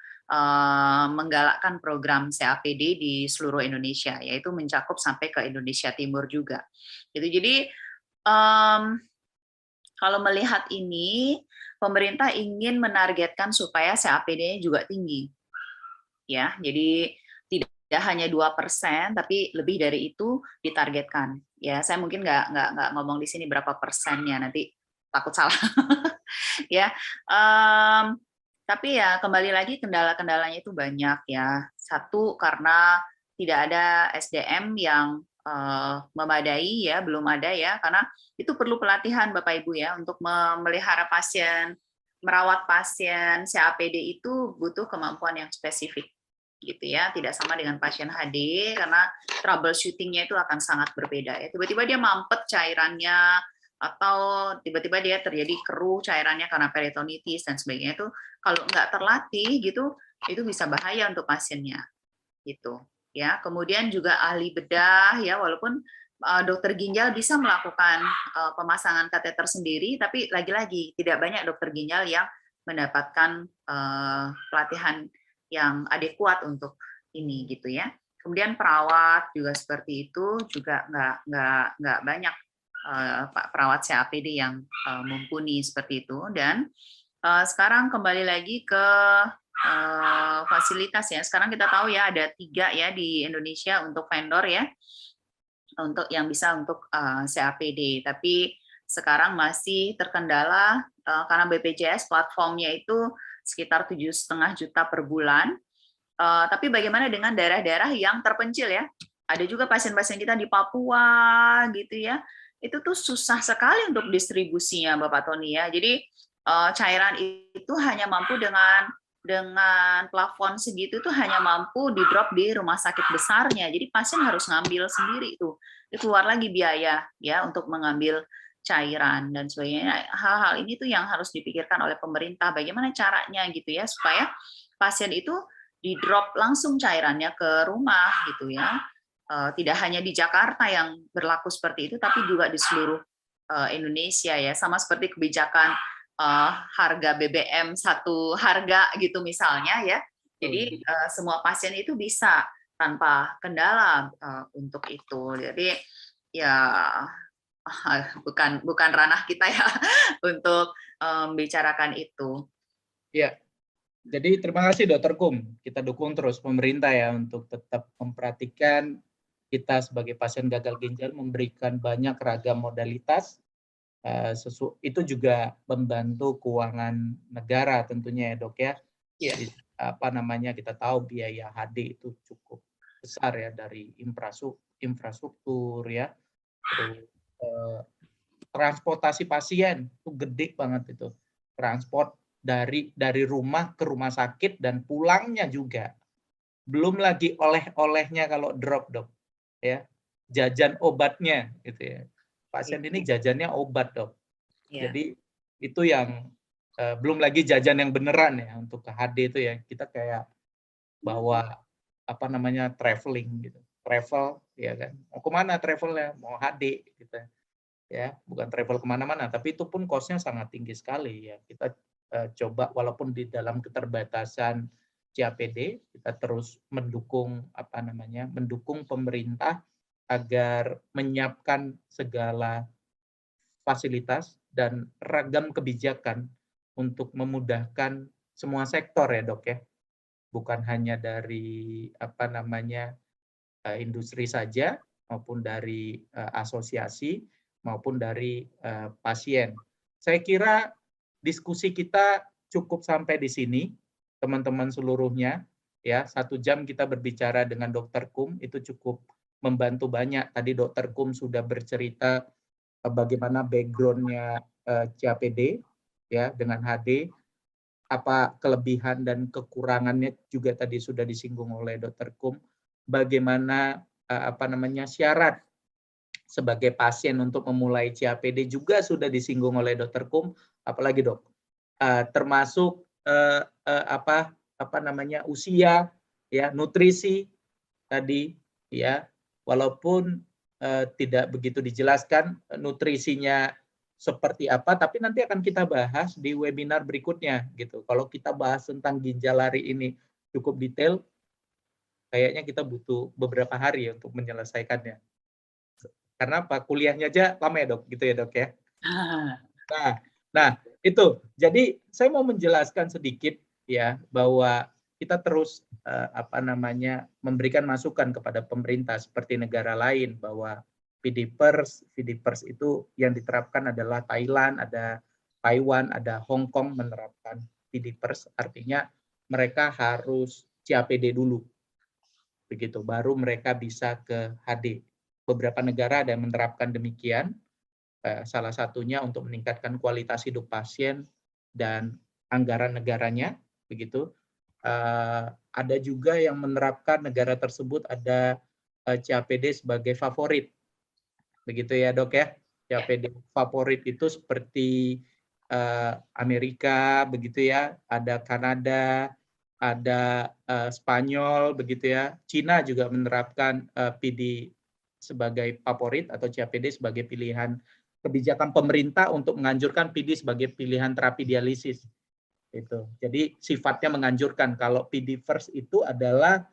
Speaker 2: menggalakkan program CAPD di seluruh Indonesia, yaitu mencakup sampai ke Indonesia Timur juga. Gitu. Jadi kalau melihat ini, pemerintah ingin menargetkan supaya CAPD-nya juga tinggi. Ya, jadi tidak hanya 2%, tapi lebih dari itu ditargetkan. Ya, saya mungkin nggak ngomong di sini berapa persennya, nanti takut salah. Ya, tapi ya kembali lagi kendala-kendalanya itu banyak ya. Satu karena tidak ada SDM yang memadai ya, belum ada ya, karena itu perlu pelatihan Bapak Ibu ya untuk memelihara pasien, merawat pasien CAPD itu butuh kemampuan yang spesifik gitu ya, tidak sama dengan pasien HD karena troubleshooting-nya itu akan sangat berbeda ya. Tiba-tiba dia mampet cairannya atau tiba-tiba dia terjadi keruh cairannya karena peritonitis dan sebagainya, itu kalau nggak terlatih gitu itu bisa bahaya untuk pasiennya gitu ya. Kemudian juga ahli bedah ya, walaupun dokter ginjal bisa melakukan pemasangan kateter sendiri, tapi lagi-lagi tidak banyak dokter ginjal yang mendapatkan pelatihan yang adekuat untuk ini gitu ya. Kemudian perawat juga seperti itu, juga nggak banyak perawat CAPD yang mumpuni seperti itu. Dan sekarang kembali lagi ke fasilitas ya. Sekarang kita tahu ya ada 3 ya di Indonesia untuk vendor ya, untuk yang bisa untuk CAPD. Tapi sekarang masih terkendala karena BPJS platformnya itu sekitar 7,5 juta per bulan. Tapi bagaimana dengan daerah-daerah yang terpencil ya? Ada juga pasien-pasien kita di Papua gitu ya. Itu tuh susah sekali untuk distribusinya Bapak Tony ya. Jadi cairan itu hanya mampu dengan plafon segitu tuh hanya mampu di drop di rumah sakit besarnya. Jadi pasien harus ngambil sendiri tuh. Itu keluar lagi biaya ya untuk mengambil cairan dan sebagainya. Hal-hal ini tuh yang harus dipikirkan oleh pemerintah. Bagaimana caranya gitu ya supaya pasien itu di drop langsung cairannya ke rumah gitu ya. Tidak hanya di Jakarta yang berlaku seperti itu, tapi juga di seluruh Indonesia ya. Sama seperti kebijakan harga BBM satu harga gitu misalnya ya. Jadi semua pasien itu bisa tanpa kendala untuk itu. Jadi ya bukan ranah kita ya untuk membicarakan itu.
Speaker 1: Ya, jadi terima kasih Dr. Kum. Kita dukung terus pemerintah ya untuk tetap memperhatikan kita sebagai pasien gagal ginjal, memberikan banyak ragam modalitas. Itu juga membantu keuangan negara tentunya ya Dok ya.
Speaker 2: Yeah.
Speaker 1: Apa namanya, kita tahu biaya HD itu cukup besar ya, dari infrastruktur ya, terus transportasi pasien itu gede banget itu, transport dari rumah ke rumah sakit dan pulangnya juga, belum lagi oleh-olehnya kalau drop Dok ya, jajan obatnya gitu ya, pasien ini jajannya obat Dok. Jadi itu yang belum lagi jajan yang beneran ya, untuk ke HD itu ya, kita kayak bawa apa namanya traveling gitu, travel ya kan, mau kemana travelnya, mau HD gitu ya, bukan travel kemana-mana, tapi itu pun cost-nya sangat tinggi sekali ya. Kita coba walaupun di dalam keterbatasan CAPD, kita terus mendukung apa namanya, mendukung pemerintah agar menyiapkan segala fasilitas dan ragam kebijakan untuk memudahkan semua sektor ya Dok ya, bukan hanya dari apa namanya industri saja, maupun dari asosiasi, maupun dari pasien. Saya kira diskusi kita cukup sampai di sini, teman-teman seluruhnya. Ya, 1 jam kita berbicara dengan Dr. Kum, itu cukup membantu banyak. Tadi Dr. Kum sudah bercerita bagaimana background-nya CAPD ya dengan HD, apa kelebihan dan kekurangannya juga tadi sudah disinggung oleh Dr. Kum. Bagaimana apa namanya syarat sebagai pasien untuk memulai CAPD juga sudah disinggung oleh Dr. Kum, apalagi Dok, termasuk apa namanya usia, ya nutrisi tadi, ya walaupun tidak begitu dijelaskan nutrisinya seperti apa, tapi nanti akan kita bahas di webinar berikutnya gitu. Kalau kita bahas tentang ginjal hari ini cukup detail, kayaknya kita butuh beberapa hari ya untuk menyelesaikannya. Karena apa? Kuliahnya aja lama ya Dok, gitu ya Dok ya. Nah, Itu. Jadi saya mau menjelaskan sedikit ya bahwa kita terus memberikan masukan kepada pemerintah seperti negara lain bahwa PDPers itu yang diterapkan adalah Thailand, ada Taiwan, ada Hong Kong menerapkan PDPers, artinya mereka harus CAPD dulu. Begitu baru mereka bisa ke HD. Beberapa negara ada yang menerapkan demikian. Salah satunya untuk meningkatkan kualitas hidup pasien dan anggaran negaranya, begitu. Ada juga yang menerapkan negara tersebut ada CAPD sebagai favorit, begitu ya dok ya. CAPD favorit itu seperti Amerika, begitu ya. Ada Kanada, ada Spanyol, begitu ya. Cina juga menerapkan PD sebagai favorit atau CAPD sebagai pilihan kebijakan pemerintah untuk menganjurkan PD sebagai pilihan terapi dialisis. Itu. Jadi sifatnya menganjurkan. Kalau PD first itu adalah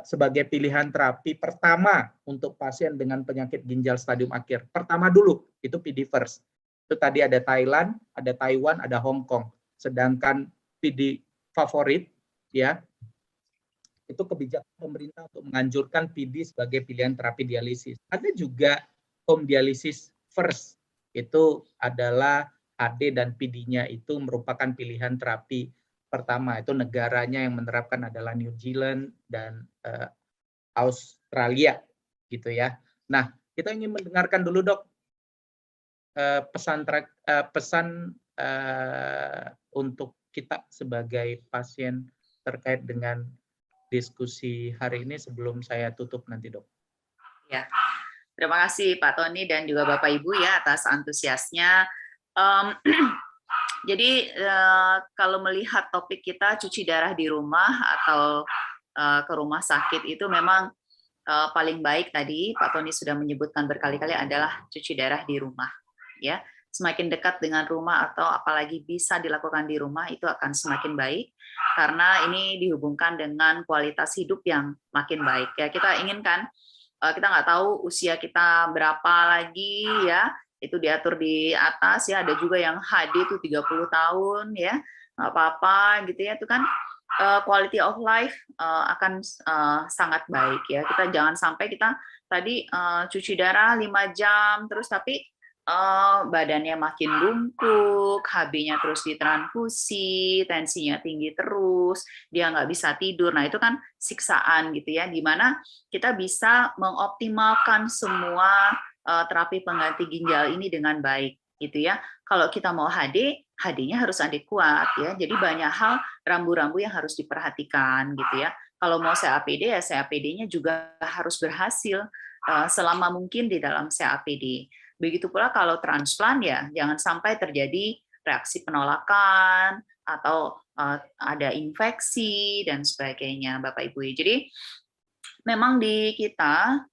Speaker 1: sebagai pilihan terapi pertama untuk pasien dengan penyakit ginjal stadium akhir. Pertama dulu, itu PD first. Itu tadi ada Thailand, ada Taiwan, ada Hong Kong. Sedangkan PD favorit, ya, itu kebijakan pemerintah untuk menganjurkan PD sebagai pilihan terapi dialisis. Ada juga home dialysis first, itu adalah HD dan PD-nya itu merupakan pilihan terapi pertama. Itu negaranya yang menerapkan adalah New Zealand dan Australia, gitu ya. Nah, kita ingin mendengarkan dulu dok pesan untuk kita sebagai pasien terkait dengan diskusi hari ini sebelum saya tutup nanti dok.
Speaker 2: Ya, terima kasih Pak Tony dan juga Bapak Ibu ya atas antusiasnya. Jadi kalau melihat topik kita cuci darah di rumah atau ke rumah sakit itu memang paling baik tadi Pak Tony sudah menyebutkan berkali-kali adalah cuci darah di rumah. Ya, semakin dekat dengan rumah atau apalagi bisa dilakukan di rumah itu akan semakin baik karena ini dihubungkan dengan kualitas hidup yang makin baik. Ya, kita inginkan kita nggak tahu usia kita berapa lagi ya, itu diatur di atas ya, ada juga yang HD itu 30 tahun ya, nggak apa-apa gitu ya, itu kan quality of life akan sangat baik ya. Kita jangan sampai kita tadi cuci darah 5 jam terus tapi badannya makin bungkuk, HB-nya terus ditransfusi, tensinya tinggi terus, dia nggak bisa tidur. Nah itu kan siksaan gitu ya, di mana kita bisa mengoptimalkan semua terapi pengganti ginjal ini dengan baik gitu ya. Kalau kita mau HD, HD-nya harus adekuat ya. Jadi banyak hal rambu-rambu yang harus diperhatikan gitu ya. Kalau mau CAPD ya CAPD-nya juga harus berhasil selama mungkin di dalam CAPD. Begitu pula kalau transplant ya jangan sampai terjadi reaksi penolakan atau ada infeksi dan sebagainya Bapak Ibu. Jadi memang di kita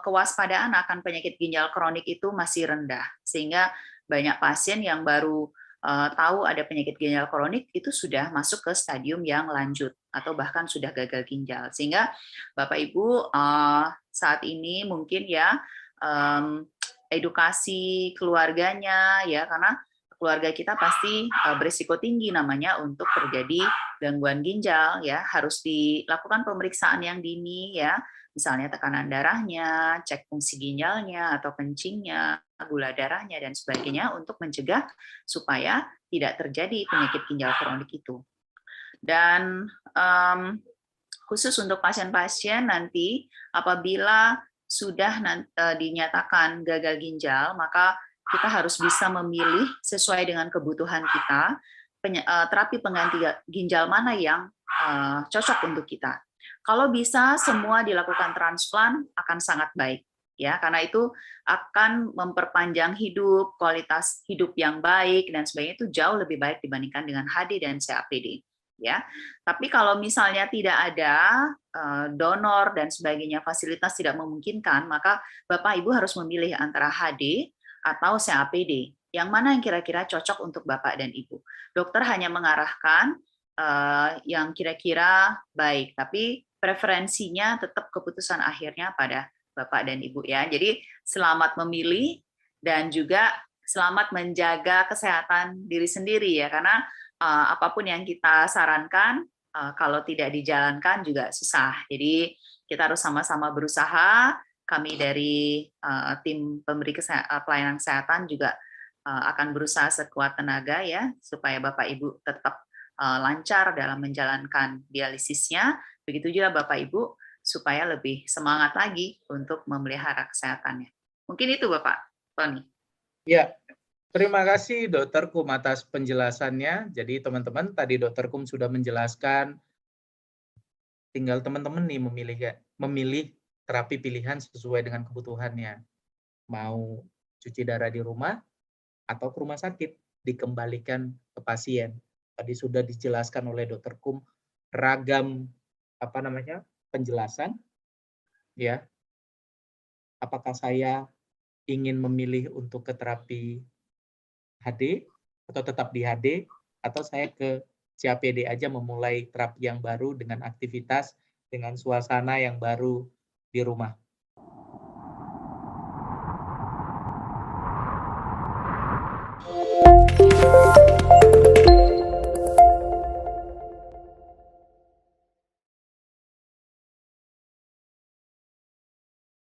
Speaker 2: kewaspadaan akan penyakit ginjal kronik itu masih rendah sehingga banyak pasien yang baru tahu ada penyakit ginjal kronik itu sudah masuk ke stadium yang lanjut atau bahkan sudah gagal ginjal sehingga Bapak Ibu saat ini mungkin ya edukasi keluarganya ya karena keluarga kita pasti berisiko tinggi namanya untuk terjadi gangguan ginjal ya harus dilakukan pemeriksaan yang dini ya misalnya tekanan darahnya, cek fungsi ginjalnya atau kencingnya, gula darahnya dan sebagainya untuk mencegah supaya tidak terjadi penyakit ginjal kronik itu. Dan khusus untuk pasien-pasien nanti apabila sudah dinyatakan gagal ginjal, maka kita harus bisa memilih sesuai dengan kebutuhan kita terapi pengganti ginjal mana yang cocok untuk kita. Kalau bisa semua dilakukan transplant akan sangat baik ya karena itu akan memperpanjang hidup, kualitas hidup yang baik dan sebagainya itu jauh lebih baik dibandingkan dengan HD dan CAPD. Ya, tapi kalau misalnya tidak ada donor dan sebagainya fasilitas tidak memungkinkan, maka Bapak Ibu harus memilih antara HD atau CAPD. Yang mana yang kira-kira cocok untuk Bapak dan Ibu. Dokter hanya mengarahkan yang kira-kira baik, tapi preferensinya tetap keputusan akhirnya pada Bapak dan Ibu ya. Jadi selamat memilih dan juga selamat menjaga kesehatan diri sendiri ya, karena apapun yang kita sarankan kalau tidak dijalankan juga susah. Jadi kita harus sama-sama berusaha. Kami dari tim pemberi pelayanan kesehatan juga akan berusaha sekuat tenaga ya, supaya Bapak Ibu tetap lancar dalam menjalankan dialisisnya. Begitu juga Bapak Ibu, supaya lebih semangat lagi untuk memelihara kesehatannya. Mungkin itu Bapak Tony.
Speaker 1: Ya, terima kasih Dr. Kum atas penjelasannya. Jadi teman-teman, tadi Dr. Kum sudah menjelaskan, tinggal teman-teman nih memilih terapi pilihan sesuai dengan kebutuhannya. Mau cuci darah di rumah atau ke rumah sakit, dikembalikan ke pasien. Tadi sudah dijelaskan oleh Dr. Kum ragam penjelasan, ya. Apakah saya ingin memilih untuk ke terapi HD atau tetap di HD, atau saya ke CAPD aja memulai terapi yang baru dengan aktivitas, dengan suasana yang baru di rumah.